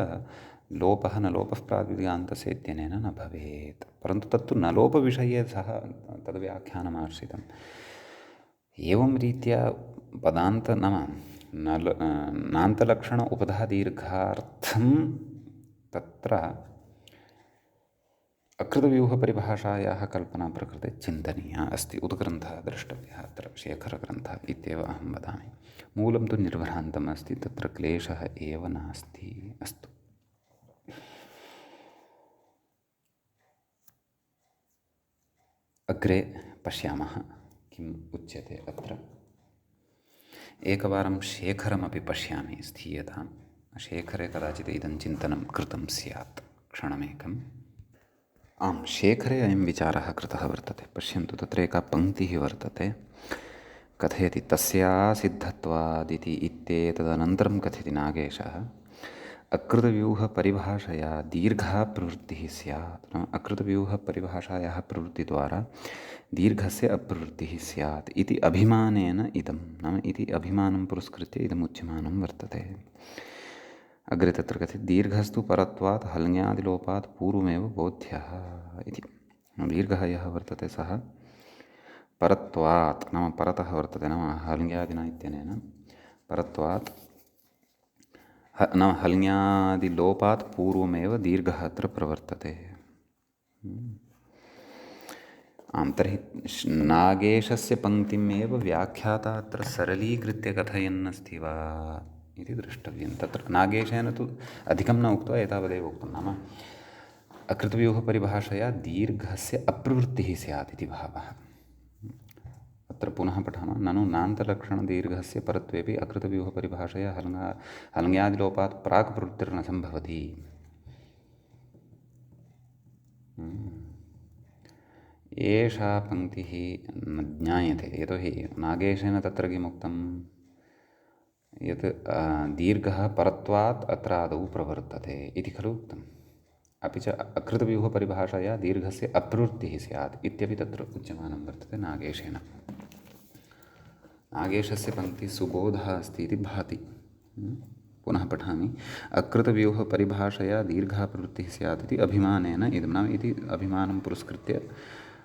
लोपः न लोपः प्रातिपदिकान्तस्य इत्यनेन न भवेत्। परन्तु तत्तु न लोपविषये सः तद्व्याख्यानमाश्रितम्। एवं रीत्या पदान्त नाम नान्तलक्षण उपधा दीर्घार्थं तत्र अकृतव्यूहपरिभाषायाः कल्पना प्रकृते चिन्तनीया अस्ति। उद्ग्रन्थः द्रष्टव्यः, अत्र शेखरग्रन्थः इत्येव अहं वदामि। मूलं तु निर्भ्रान्तम् अस्ति, तत्र क्लेशः एव नास्ति। अस्तु, अग्रे पश्यामः किम् उच्यते अत्र। एकवारं शेखरमपि पश्यामि स्थीयताम्। शेखरे कदाचित् इदं चिन्तनं कृतं स्यात्। क्षणमेकम्। आम्, शेखरे अयं विचारः कृतः वर्तते। पश्यन्तु, तत्र एका पङ्क्तिः वर्तते, कथयति तस्या सिद्धत्वादिति इत्येतदनन्तरं कथयति नागेशः अकृतव्यूहपरिभाषया दीर्घा प्रवृत्तिः स्यात्। नाम अकृतव्यूहपरिभाषायाः प्रवृत्तिद्वारा दीर्घस्य अप्रवृत्तिः स्यात् इति अभिमानेन इदं, नाम इति अभिमानं पुरस्कृत्य इदमुच्यमानं वर्तते। अग्रे तत्र कथयति दीर्घस्तु परत्वात् हल्ङ्यादिलोपात् पूर्वमेव बोध्यः इति। दीर्घः यः वर्तते सः परत्वात् नाम परतः वर्तते, नाम हल्ङ्यादिना इत्यनेन परत्वात् नाम हल्ङ्यादिलोपात् पूर्वमेव दीर्घः अत्र प्रवर्तते। आम्, तर्हि नागेशस्य पङ्क्तिमेव व्याख्याता अत्र सरलीकृत्य कथयन्नस्ति वा इति द्रष्टव्यं। तत्र नागेशेन तु अधिकं न उक्त्वा एतावदेव उक्तं, नाम अकृतव्यूहपरिभाषया दीर्घस्य अप्रवृत्तिः स्यात् इति भावः। अत्र पुनः पठामः। ननु नान्तलक्षणदीर्घस्य परत्वेपि अकृतव्यूहपरिभाषया हल्ङ्यादिलोपात् प्राक् प्रवृत्तिर्न सम्भवति। एषा पङ्क्तिः न ज्ञायते, यतोहि नागेशेन तत्र किमुक्तं यत् दीर्घः परत्वात् अत्र आदौ प्रवर्तते इति खलु उक्तम्। अपि च अकृतव्यूहपरिभाषया दीर्घस्य अप्रवृत्तिः स्यात् इत्यपि तत्र उच्यमानं वर्तते नागेशेन। नागेशस्य पङ्क्तिः सुबोधः अस्ति इति भाति। पुनः पठामि। अकृतव्यूहपरिभाषया दीर्घा प्रवृत्तिः स्यात् इति अभिमानेन इदं, नाम इति अभिमानं पुरस्कृत्य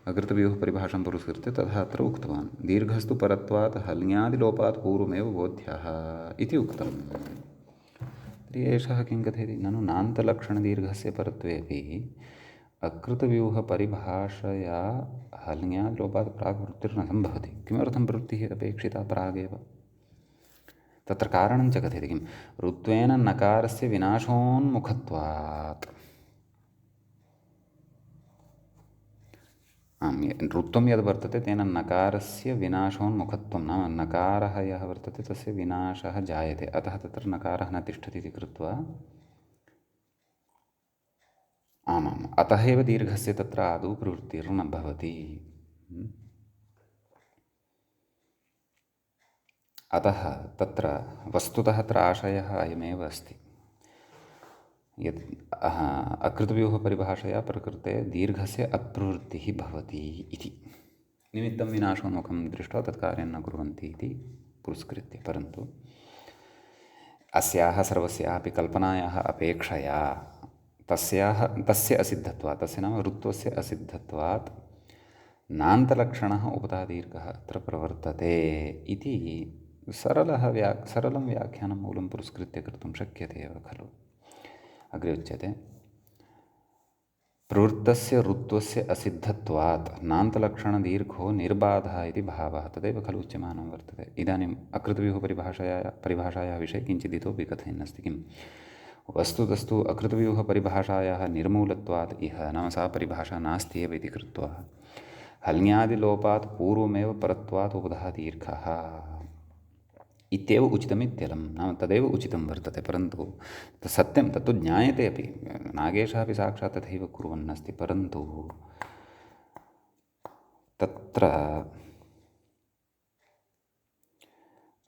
अकृतव्यूहपरिभाषां पुरस्कृत्य तथा अत्र उक्तवान्। दीर्घस्तु परत्वात् हल्ङ्यादिलोपात् पूर्वमेव बोध्यः इति उक्तम्। तर्हि एषः किं कथयति? ननु नान्तलक्षणदीर्घस्य परत्वेपि अकृतव्यूहपरिभाषया हल्ङ्यादिलोपात् प्राक् वृत्तिर्न सम्भवति। किमर्थं प्रवृत्तिः अपेक्षिता प्रागेव? तत्र कारणं च कथयति किम्? ऋत्वेन नकारस्य विनाशोन्मुखत्वात्। आम् ऋत्वं यद् वर्तते तेन नकारस्य विनाशोन्मुखत्वं नाम नकारः यः वर्तते तस्य विनाशः जायते, अतः तत्र नकारः न तिष्ठति इति कृत्वा आमाम् अतः एव दीर्घस्य तत्र आदौ प्रवृत्तिर्न भवति। अतः तत्र वस्तुतः अत्र आशयः अयमेव अस्ति यत् अकृतव्यूहपरिभाषया प्रकृते दीर्घस्य अप्रवृत्तिः भवति इति। निमित्तं विनाशोन्मुखं दृष्ट्वा तत्कार्यं न कुर्वन्ति इति पुरस्कृत्य, परन्तु अस्याः सर्वस्यापि कल्पनायाः अपेक्षया तस्य असिद्धत्वात्, तस्य नाम ऋत्वस्य असिद्धत्वात् नान्तलक्षणः उपधादीर्घः अत्र प्रवर्तते इति सरलं व्याख्यानं मूलं पुरस्कृत्य कर्तुं शक्यते एव खलु। अग्रे उच्यते प्रवृत्तस्य ऋत्वस्य असिद्धत्वात् नान्तलक्षणदीर्घो निर्बाधः इति भावः, तदेव खलु उच्यमानं वर्तते। इदानीम् अकृतव्यूहपरिभाषायाः विषये किञ्चित् इतोपि कथयन्नस्ति। किं वस्तुतस्तु अकृतव्यूहपरिभाषायाः निर्मूलत्वात् इह नाम सा परिभाषा नास्ति एव इति कृत्वा हल्ङ्यादिलोपात् पूर्वमेव परत्वात् उपधः दीर्घः इत्येव उचितमित्यलं, नाम तदेव उचितं वर्तते। परन्तु सत्यं तत्तु ज्ञायते अपि, नागेशः अपि साक्षात् तथैव कुर्वन्नस्ति, परन्तु तत्र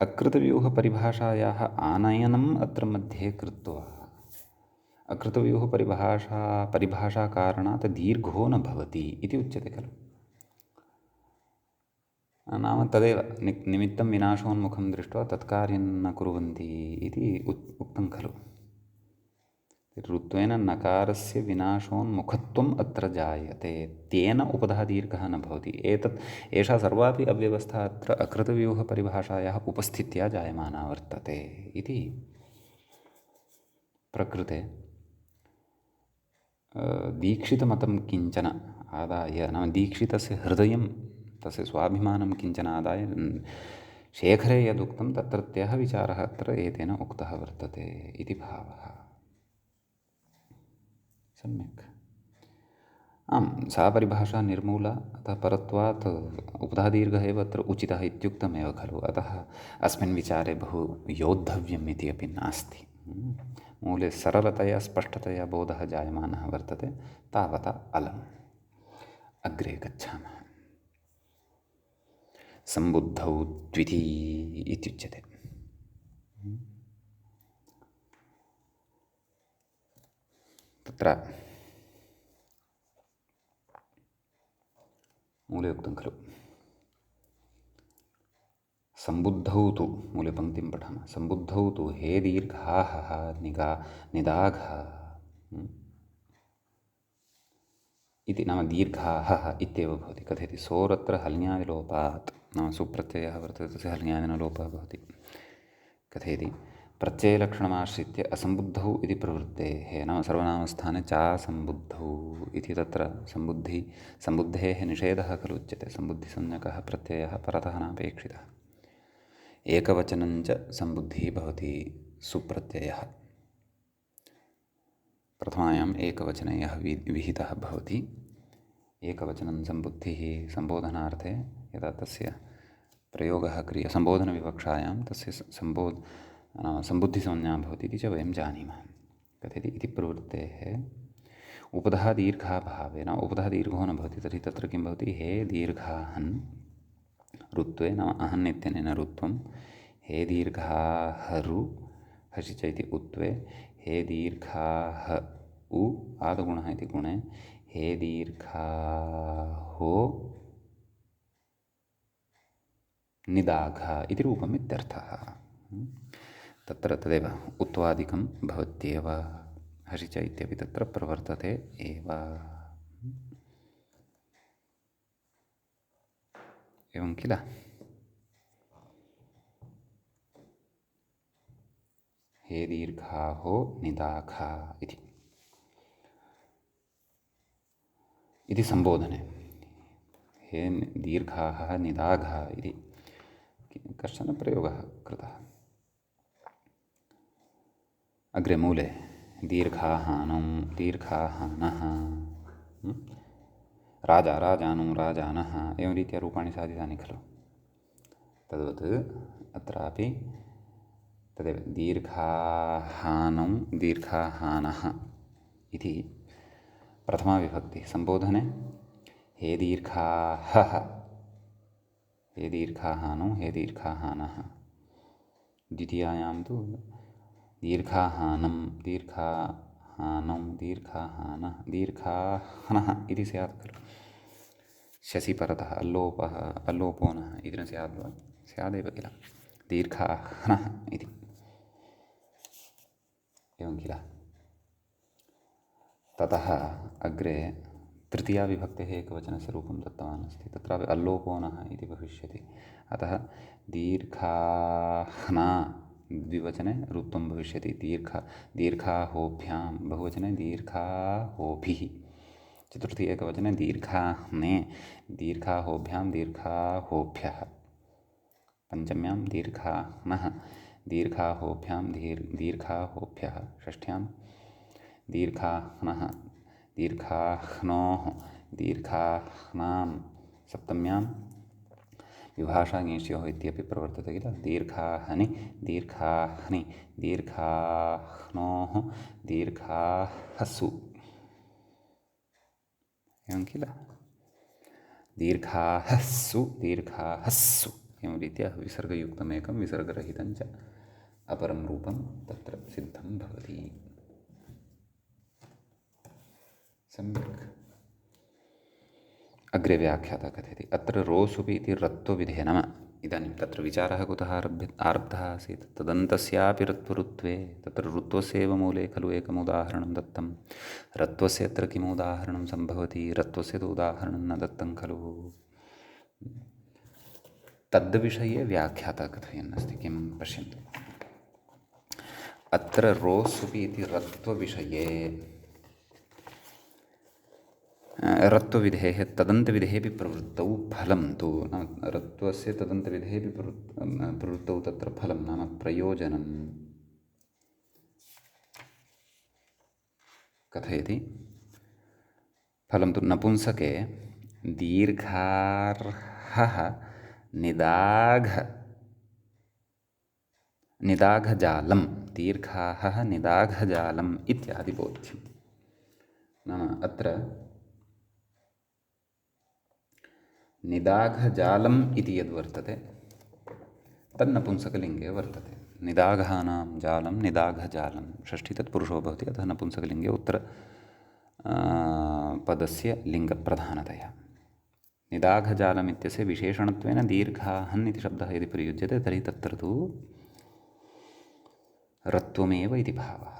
अकृतव्यूहपरिभाषायाः आनयनम् अत्र मध्ये कृत्वा अकृतव्यूहपरिभाषाकारणात् दीर्घो न भवति इति उच्यते खलु। नाम तदेव निमित्तं विनाशोन्मुखं दृष्ट्वा तत्कार्यं न कुर्वन्ति इति उक्तं खलु। ऋत्वेन नकारस्य विनाशोन्मुखत्वम् अत्र जायते, तेन उपधः दीर्घः न भवति। एषा सर्वापि अव्यवस्था अत्र अकृतव्यूहपरिभाषायाः उपस्थित्या जायमाना वर्तते इति प्रकृते दीक्षितमतं किञ्चन आदाय, नाम दीक्षितस्य हृदयं तस्य स्वाभिमानं किञ्चन आदाय शेखरे यदुक्तं तत्रत्यः विचारः अत्र एतेन उक्तः वर्तते इति भावः। सम्यक्। आम्, सा परिभाषा निर्मूला, अतः परत्वात् उपधादीर्घः एव अत्र उचितः इत्युक्तमेव खलु। अतः अस्मिन् विचारे बहु योद्धव्यम् इति अपि नास्ति। मूले सरलतया स्पष्टतया बोधः जायमानः वर्तते, तावता अलम्। अग्रे गच्छामः। सम्बुद्धौ द्विती इत्युच्यते। तत्र मूले उक्तं खलु सम्बुद्धौ तु, मूले पङ्क्तिं पठामः, सम्बुद्धौ तु हे दीर्घाः निदाघः इति, नाम दीर्घाः इत्येव भवति। कथयति सोरत्र हल्ङ्यादिलोपात्, नाम सुप्रत्ययः वर्तते तस्य हल्ङ्यादिनलोपः भवति। कथयति प्रत्ययलक्षणमाश्रित्य असम्बुद्धौ इति प्रवृत्तेः, नाम सर्वनामस्थाने चासम्बुद्धौ इति तत्र सम्बुद्धेः निषेधः खलु उच्यते। सम्बुद्धिसंज्ञकः प्रत्ययः परतः नापेक्षितः, एकवचनञ्च सम्बुद्धिः भवति सुप्रत्ययः। प्रथमायाम् एकवचने यः विहितः भवति, एकवचनं सम्बुद्धिः सम्बोधनार्थे यदा तस्य प्रयोगः क्रियते, सम्बोधनविवक्षायां तस्य सम्बुद्धिसंज्ञा भवति इति च वयं जानीमः। कथयति इति प्रवृत्तेः उपधः दीर्घाभावेन, उपधः दीर्घो न भवति, तर्हि तत्र किं भवति, हे दीर्घाहन् ऋत्वे, नाम अहन् इत्यनेन ऋत्वं, हे दीर्घाहरु हसि च इति उत्वे, हे दीर्घाः उ आदगुणः इति गुणे, हे दीर्घाहो निदाघ इति रूपम् इत्यर्थः। तत्र तदेव उत्वादिकं भवत्येव, हसि च इत्यपि तत्र प्रवर्तते एव। एवं किल। हे दीर्घाहो निदाघा इति सम्बोधने, हे दीर्घाः निदाघा इति कश्चन प्रयोगः कृतः। अग्रे मूले दीर्घाहानं दीर्घाहानः राजा राजानं राजानः एवं रीत्या रूपाणि साधितानि खलु। तद्वत् अत्रापि तदेव दीर्घाहानं दीर्घाहानः इति प्रथमा विभक्तिः सम्बोधने हे दीर्घाहः हे दीर्घाहानौ हे दीर्घाहानः। द्वितीयायां तु दीर्घाहानं दीर्घाहानौ दीर्घाहानः दीर्घाह्नः इति स्यात् खलु। शसि परतः अल्लोपः अल्लोपो नः इति न स्याद् वा? स्यादेव किल। दीर्घाह्नः इति एवं किल। ततः अग्रे तृतीया विभक्तेः एकवचनस्य रूपं दत्तवान् अस्ति, तत्रापि अल्लोपो नः इति भविष्यति। अतः दीर्घाह्ना द्विवचने रुत्वं भविष्यति। दीर्घाहोभ्यां बहुवचने दीर्घाहोभिः, चतुर्थी एकवचने दीर्घाह्ने दीर्घाहोभ्यां दीर्घाहोभ्यः, पञ्चम्यां दीर्घाह्नः दीर्घाहोभ्यां दीर्घाहोभ्यः, षष्ठ्यां दीर्घाह्नः दीर्घाह्नोः दीर्घाह्नां, सप्तम्यां विभाषाङेष्योः इत्यपि प्रवर्तते किल। दीर्घाह्नि दीर्घाह्नि दीर्घाह्नोः दीर्घाह्सु एवं किल। दीर्घाह्सु दीर्घाह्सु एवं रीत्या विसर्गयुक्तमेकं विसर्गरहितं च अपरं रूपं तत्र सिद्धं भवति। सम्यक्। अग्रे व्याख्याता कथयति अत्र रोसुपि इति रत्वविधे नाम इदानीं तत्र विचारः कुतः आरब्धः आसीत्, तदन्तस्यापि रत्वरुत्वे, तत्र ऋत्वस्यैव मूले खलु एकम् उदाहरणं दत्तं। रत्वस्य अत्र किम् उदाहरणं सम्भवति? रत्वस्य तु उदाहरणं न दत्तं खलु। तद्विषये व्याख्याता कथयन् अस्ति। किं पश्यन्तु, अत्र रोसुपि इति रत्वविषये रत्वविधेः तदन्तविधेऽपि प्रवृत्तौ फलं तु नाम रत्वस्य तदन्तविधेऽपि प्रवृत्तौ तत्र फलं नाम प्रयोजनं कथयति। फलं तु नपुंसके दीर्घार्हः निदाघजालं दीर्घाहः निदाघजालम् इत्यादि बोध्यं। नाम अत्र निदाघजालम् इति यद्वर्तते तन्नपुंसकलिङ्गे वर्तते। निदाघानां जालं निदाघजालं, षष्ठी तत्पुरुषो भवति, अतः नपुंसकलिङ्गे उत्तर पदस्य लिङ्गप्रधानतया। निदाघजालम् इत्यस्य विशेषणत्वेन दीर्घाहन् इति शब्दः यदि प्रयुज्यते तर्हि तत्र तु रत्वमेव इति भावः।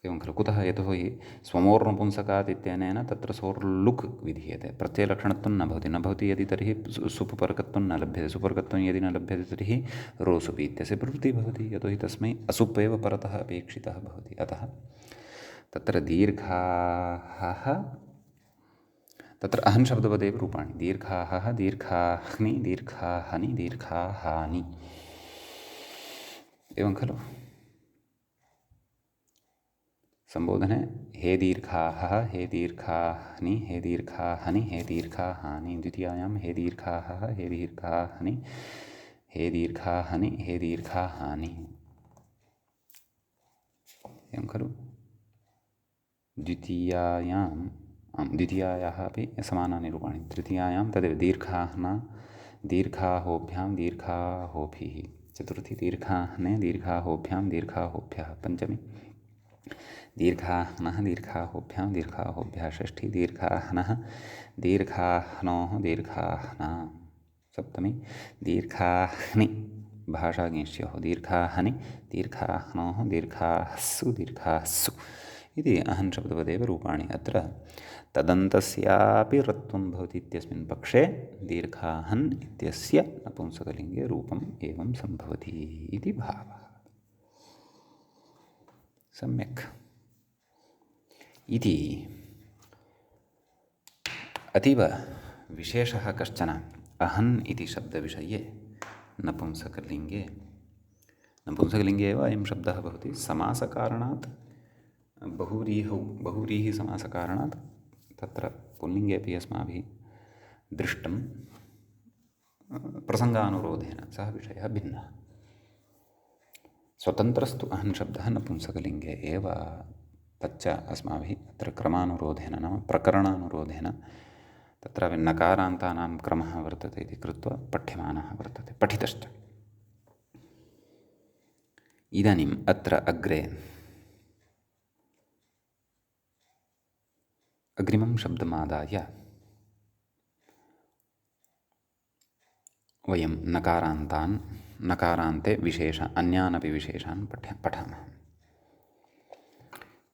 एवं खलु। कुतः? यतोहि स्वमोर्नपुंसकात् इत्यनेन तत्र सोर्लुक् विधीयते, प्रत्ययलक्षणत्वं न भवति यदि तर्हि सुपपरकत्वं न लभ्यते, सुपरकत्वं यदि न लभ्यते तर्हि रोसुपि इत्यस्य प्रवृत्तिः भवति, यतोहि तस्मै असुप् एव परतः अपेक्षितः भवति। अतः तत्र दीर्घाहः तत्र अहन् शब्दवदेव रूपाणि दीर्घाहः दीर्घाह्नि दीर्घाहनि दीर्घाहानि एवं खलु। संबोधने हे दीर्घाहः हे दीर्घाह्नि हे दीर्घाहनि हे दीर्घाहानि, द्वितीयायां हे दीर्घाहः हे दीर्घाह्नि हे दीर्घाहनि हे दीर्घाहानि एवं खलु। द्वितीयायाः अपि समानानि रूपाणि, तृतीयायां तदेव दीर्घाह्ना दीर्घाहोभ्यां दीर्घाहोभिः, चतुर्थी दीर्घाह्ने दीर्घाहोभ्यां दीर्घाहोभ्यः, पंचमी दीर्घाह्नः दीर्घाहोभ्यां दीर्घाहोभ्यः, षष्ठी दीर्घाह्नः दीर्घाह्नोः दीर्घाह्नां, सप्तमी दीर्घाह्नि भाषाज्ञेष्योः दीर्घाहनि दीर्घाह्नोः दीर्घाह्सु दीर्घाह्सु इति अहन् शब्दवदेव रूपाणि। अत्र तदन्तस्यापि रत्वं भवति इत्यस्मिन् पक्षे दीर्घाहन् इत्यस्य नपुंसकलिङ्गे रूपम् एवं सम्भवति इति भावः। सम्यक्। इति अतीव विशेषः कश्चन अहन् इति शब्दविषये नपुंसकलिङ्गे एव अयं शब्दः भवति। समासकारणात् बहुव्रीहिसमासकारणात् तत्र पुल्लिङ्गेपि अस्माभिः दृष्टं प्रसङ्गानुरोधेन सः विषयः भिन्नः। स्वतन्त्रस्तु अहं शब्दः नपुंसकलिङ्गे एव, तच्च अस्माभिः अत्र क्रमानुरोधेन नाम प्रकरणानुरोधेन तत्रापि नकारान्तानां क्रमः वर्तते इति कृत्वा पठ्यमानः वर्तते, पठितश्च। इदानीम् अत्र अग्रे अग्रिमं शब्दमादाय वयं नकारान्ते अन्यानपि विशेषान् पठामः।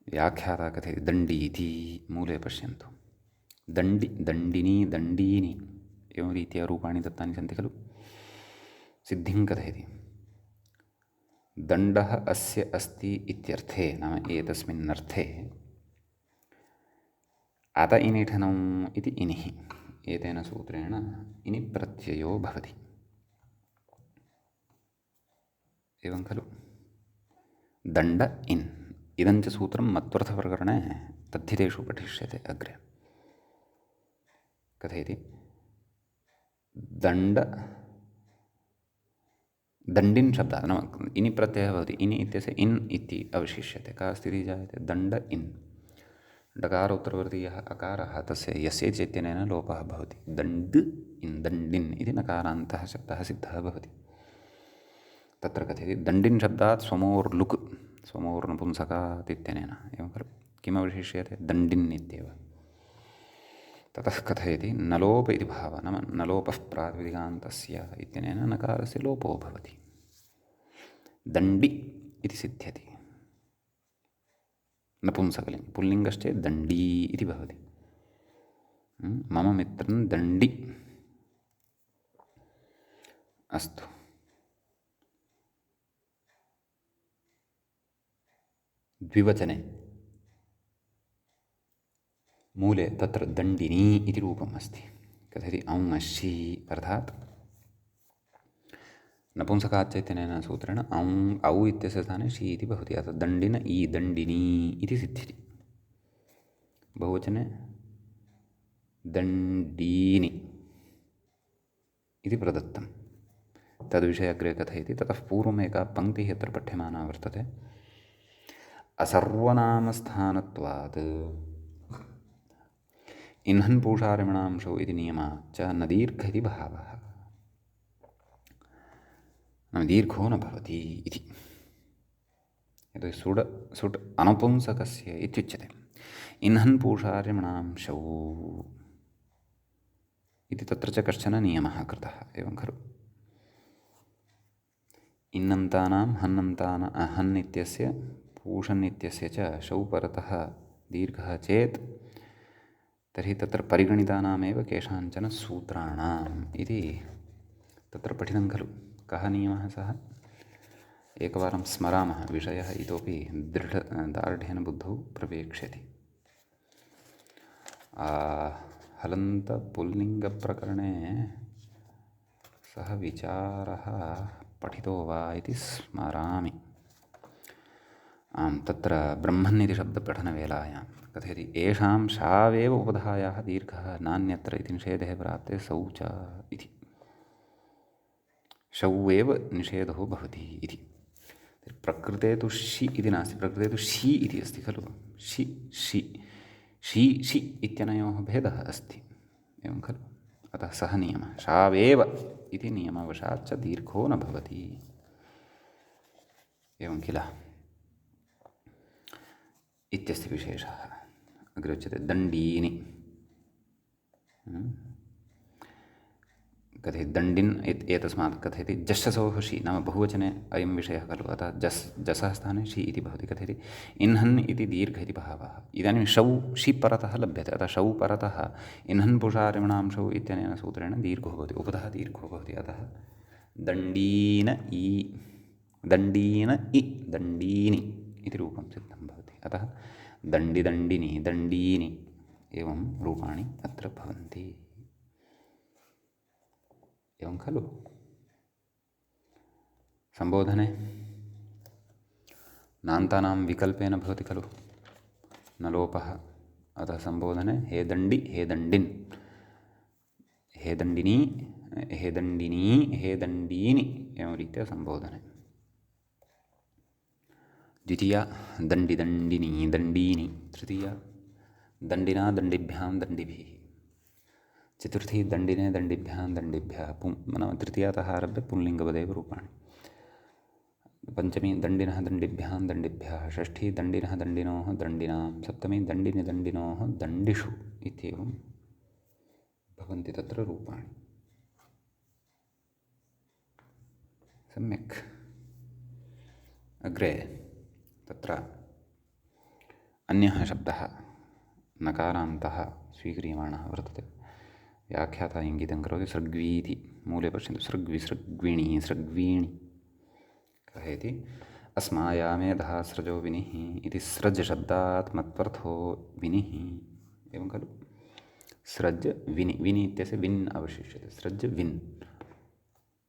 व्याख्याता कथयति दण्डी इति, मूले पश्यन्तु, दण्डिनी दण्डीनि एवं रीत्या रूपाणि दत्तानि सन्ति खलु। सिद्धिं कथयति, दण्डः अस्य अस्ति इत्यर्थे नाम एतस्मिन्नर्थे अत इनिठनौ इति इनिः, एतेन सूत्रेण इनि प्रत्ययो भवति। एवं खलु, दण्ड इन् इदञ्च सूत्रं मत्वर्थप्रकरणे तद्धितेषु पठिष्यते अग्रे। कथयति दण्डिन् शब्दात् नाम इनि प्रत्ययः भवति, इनि इत्यस्य इन् इति अवशिष्यते। का स्थितिः जायते, दण्ड इन्, डकारोत्तरवर्तीयः अकारः तस्य यस्य चैत्यनेन लोपः भवति, दण्ड् इन् दण्डिन् इति नकारान्तः शब्दः सिद्धः भवति। तत्र कथयति दण्डिन् शब्दात् स्वमोर्लुक्, स्वमोर्नपुंसकात् इत्यनेन, एवं खलु, किमवशिष्यते, दण्डिन् इत्येव। ततः कथयति नलोप इति भावः, नाम नलोपः प्रातिपदिकान्तस्य इत्यनेन नकारस्य लोपो भवति, दण्डि इति सिद्ध्यति। नपुंसकलिङ्गे, पुल्लिङ्गश्चेत् दण्डी इति भवति। मम मित्रं दण्डि। अस्तु, द्विवचने मूले तत्र दण्डिनी इति रूपम् अस्ति। कथयति औङि, अर्थात् नपुंसकाच्चैत्यनेन सूत्रेण औ इत्यस्य स्थाने शी इति भवति, अतः दण्डिन ई दण्डिनी इति सिद्ध्यति। बहुवचने दण्डीनि इति प्रदत्तं। तद्विषये अग्रे कथयति, ततः पूर्वम् एका पङ्क्तिः अत्र पठ्यमाना वर्तते, असर्वनामस्थानत्वात् इन्हन् पूषारिमणांशौ इति नियमाच्च न दीर्घ इति भावः, नाम दीर्घो न भवति इति। यतो हि सुट् अनपुंसकस्य इत्युच्यते। इन्हन् पूषारिमणांशौ इति तत्र च कश्चन नियमः कृतः, एवं खलु। इन्नन्तानां हन् इत्यस्य पूषन् इत्यस्य च शौ परतः दीर्घः चेत् तर्हि तत्र परिगणितानामेव केषाञ्चन सूत्राणाम् इति तत्र पठितं खलु। कः नियमः सः, एकवारं स्मरामः, विषयः इतोपि दार्ढ्येन बुद्धौ प्रवेक्ष्यति। हलन्तपुल्लिङ्गप्रकरणे सः विचारः पठितो वा इति स्मरामि। आम्, तत्र ब्रह्मन् इति शब्दपठनवेलायां कथयति येषां शावेव उपधायाः दीर्घः नान्यत्र इति निषेधे प्राप्ते सौ च इति। शौ एव निषेधो भवति इति। प्रकृते तु शि इति नास्ति, प्रकृते तु शी इति अस्ति खलु। शि इत्यनयोः भेदः अस्ति, एवं खलु। अतः सः नियमः शावेव इति नियमवशाच्च दीर्घो न भवति, एवं किल इत्यस्य विशेषः। अग्रे उच्यते दण्डीनि, कथयति दण्डिन् एतस्मात् कथयति जश्शसोः शी, नाम बहुवचने अयं विषयः खलु, अतः जसः स्थाने शी इति भवति। कथयति इन्हन् इति दीर्घ इति भावः। इदानीं शौ शी परतः लभ्यते, अतः शौ परतः इन्हन् पुषारिमणांशौ इत्यनेन सूत्रेण दीर्घो भवति, उपधः दीर्घो भवति। अतः दण्डीन इ दण्डीनि इति रूपं सिद्धं भवति। अतः दण्डिनी दण्डीनि एवं रूपाणि अत्र भवन्ति, एवं खलु। सम्बोधने नान्तानां विकल्पेन भवति खलु, न लोपः। अतः सम्बोधने हे दण्डि हे दण्डिन्, हे दण्डिनी हे दण्डिनी हे दण्डीनि एवं रीत्या सम्बोधने। द्वितीया दण्डिदण्डिनी दण्डीनि। तृतीया दण्डिना दण्डिभ्यां दण्डिभिः। चतुर्थी दण्डिने दण्डिभ्यां दण्डिभ्यः नाम तृतीयातः आरभ्य पुंलिङ्गपदेव रूपाणि। पञ्चमी दण्डिनः दण्डिभ्यां दण्डिभ्यः। षष्ठी दण्डिनः दण्डिनोः दण्डिनां। सप्तमी दण्डिनि दण्डिनोः दण्डिषु इत्येवं भवन्ति तत्र रूपाणि। सम्यक्। अग्रे तत्र अन्यः शब्दः नकारान्तः स्वीक्रियमाणः वर्तते। व्याख्याता इङ्गितं करोति सृग्वीति। मूले पश्यन्तु सृग्वि सृग्विणी सृग्वीणि कथयति। अस्मायामेधः स्रजो विनिः इति स्रज् शब्दात् मत्वर्थो विनिः एवं खलु। स्रज् विनि, विनि इत्यस्य विन् अवशिष्यते। स्रज् विन्।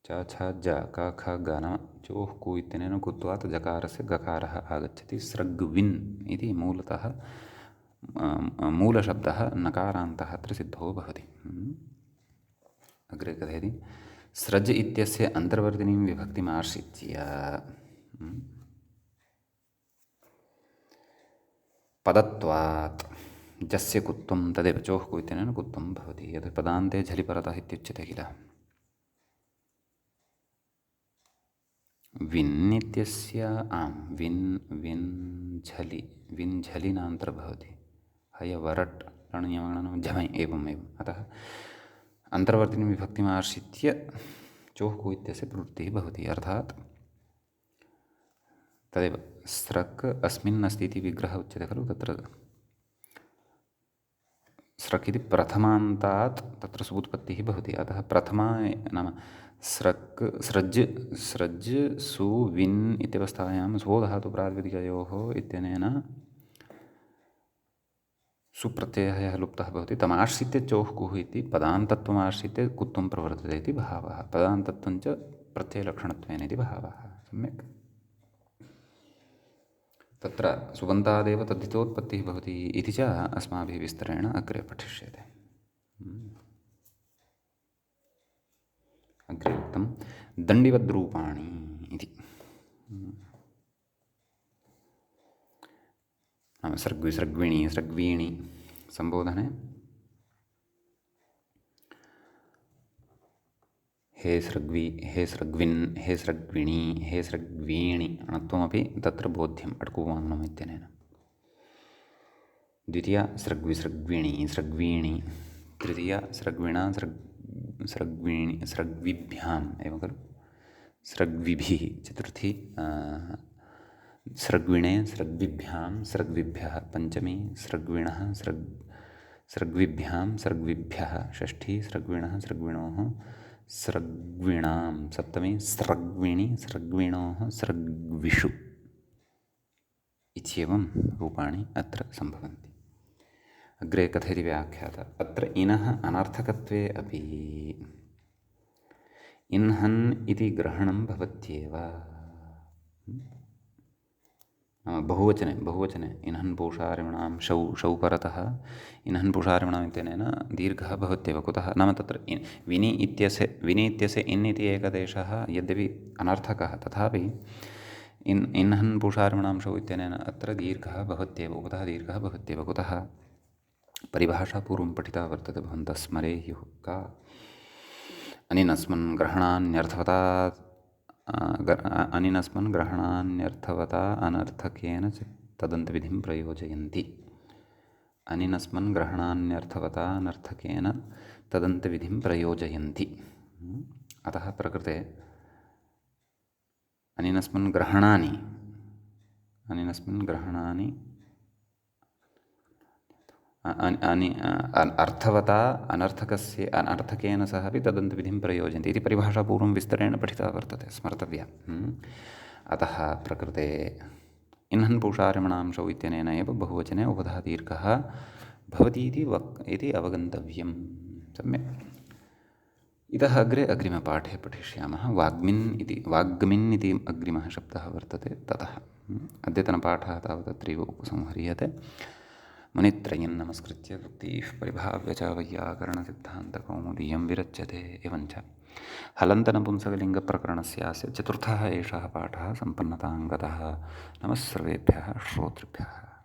च छ ज क ख ग न चोः कु इत्यनेन कुत्वात् जकारस्य गकारः आगच्छति। स्रग्विन् इति मूलतः मूलशब्दः नकारान्तः अत्र सिद्धो भवति। अग्रे कथयति स्रज् इत्यस्य अन्तर्वर्तिनीं विभक्तिम् आश्रित्य पदत्वात् जस्य कुत्वं तदेव चोः कु इत्यनेन कुत्वं भवति। यत् पदान्ते झलि परतः इत्युच्यते किल। विन् इत्यस्य विन् विन् झलि विन् झलिनान्तर्भवति। हयवरट् लणयमाणं झमै एवम् एवम्। अतः अन्तर्वर्तिनीं विभक्तिम् आश्रित्य चोः कु इत्यस्य प्रवृत्तिः भवति। अर्थात् तदेव स्रक् अस्मिन् अस्ति इति विग्रहः उच्यते खलु। तत्र स्रक् इति प्रथमान्तात् तत्र सुबुत्पत्तिः भवति। अतः प्रथमा नाम स्रक् स्रज् स्रज् सु विन् इत्यवस्थायां स्वोधातुप्रातिपदिकयोः इत्यनेन सुप्रत्ययः यः लुप्तः भवति तमाश्रित्य चोः कुः इति पदान्तत्वमाश्रित्य कुत्वं प्रवर्तते इति भावः। पदान्तत्वं च प्रत्ययलक्षणत्वेन इति भावः। सम्यक्। तत्र सुबन्तादेव तद्धितोत्पत्तिः भवति इति च अस्माभिः विस्तरेण अग्रे पठिष्यते। अग्रे उक्तं दण्डिवद्रूपाणि इति। नाम सृग्वि सृग्विणी सृग्वीणि सम्बोधने हे सृग्वि हे सृग्विन् हे सृग्विणी हे सृग्वीणि अणत्वमपि तत्र बोध्यम् अट्कुवाङ्मनम् इत्यनेन। द्वितीया सृग्वि सृग्विणी सृग्वीणि। तृतीया सृग्विणा सृग्वीणि सृग्विभ्याम् एवं खलु। सृग्विभिः। चतुर्थी सृग्विणे सृग्विभ्यां सृग्विभ्यः। पञ्चमी सृग्विणः सृग्विभ्यां सृग्विभ्यः। षष्ठी सृग्विणः सृग्विणोः सृग्विणां। सप्तमी सृग्विणि सृग्विणोः सृग्विषु इत्येवं रूपाणि अत्र सम्भवन्ति। अग्रे कथयति व्याख्याता अत्र इनः अनर्थकत्वे अपि इन्हन् इति ग्रहणं भवत्येव। बहुवचने इन्हन् पूषारिणां शौ परतः इन्हन् पूषारिणाम् इत्यनेन दीर्घः भवत्येव। कुतः नाम तत्र विनि इत्यस्य इन् इति एकदेशः यद्यपि अनर्थकः तथापि इन्हन् पूषारिणां शौ इत्यनेन अत्र दीर्घः भवत्येव। उपतः दीर्घः भवत्येव। कुतः परिभाषा पूर्वं पठिता वर्तते। भवन्तः स्मरेयुः का अनिनस्मन् ग्रहणान्यर्थवता अनिनस्मन् ग्रहणान्यर्थवता अनर्थकेन तदन्तविधिं प्रयोजयन्ति। अनिनस्मन् ग्रहणान्यर्थवता अनर्थकेन तदन्तविधिं प्रयोजयन्ति। अतः प्रकृते अनिनस्मन् ग्रहणानि अर्थवता अनर्थकस्य अनर्थकेन सह अपि तदन्तविधिं प्रयोजयन्ति इति परिभाषापूर्वं विस्तरेण पठिता वर्तते। स्मर्तव्या। अतः प्रकृते इन्हन् पूषारिणां शौ इत्यनेन एव बहुवचने उपधा दीर्घः भवति इति अवगन्तव्यं। सम्यक्। इतः अग्रे अग्रिमपाठे पठिष्यामः। वाग्मिन् इति अग्रिमः शब्दः वर्तते ततः। अद्यतनपाठः तावत् अत्रैव उपसंह्रियते। मुनित्रयं नमस्कृत्य वृत्तिः परिभाव्य च वैयाकरणसिद्धान्तकौमुदीयं विरच्यते। एवञ्च हलन्तनपुंसकलिङ्गप्रकरणस्यास्य चतुर्थः एषः पाठः सम्पन्नतां गतः। नमः सर्वेभ्यः श्रोतृभ्यः।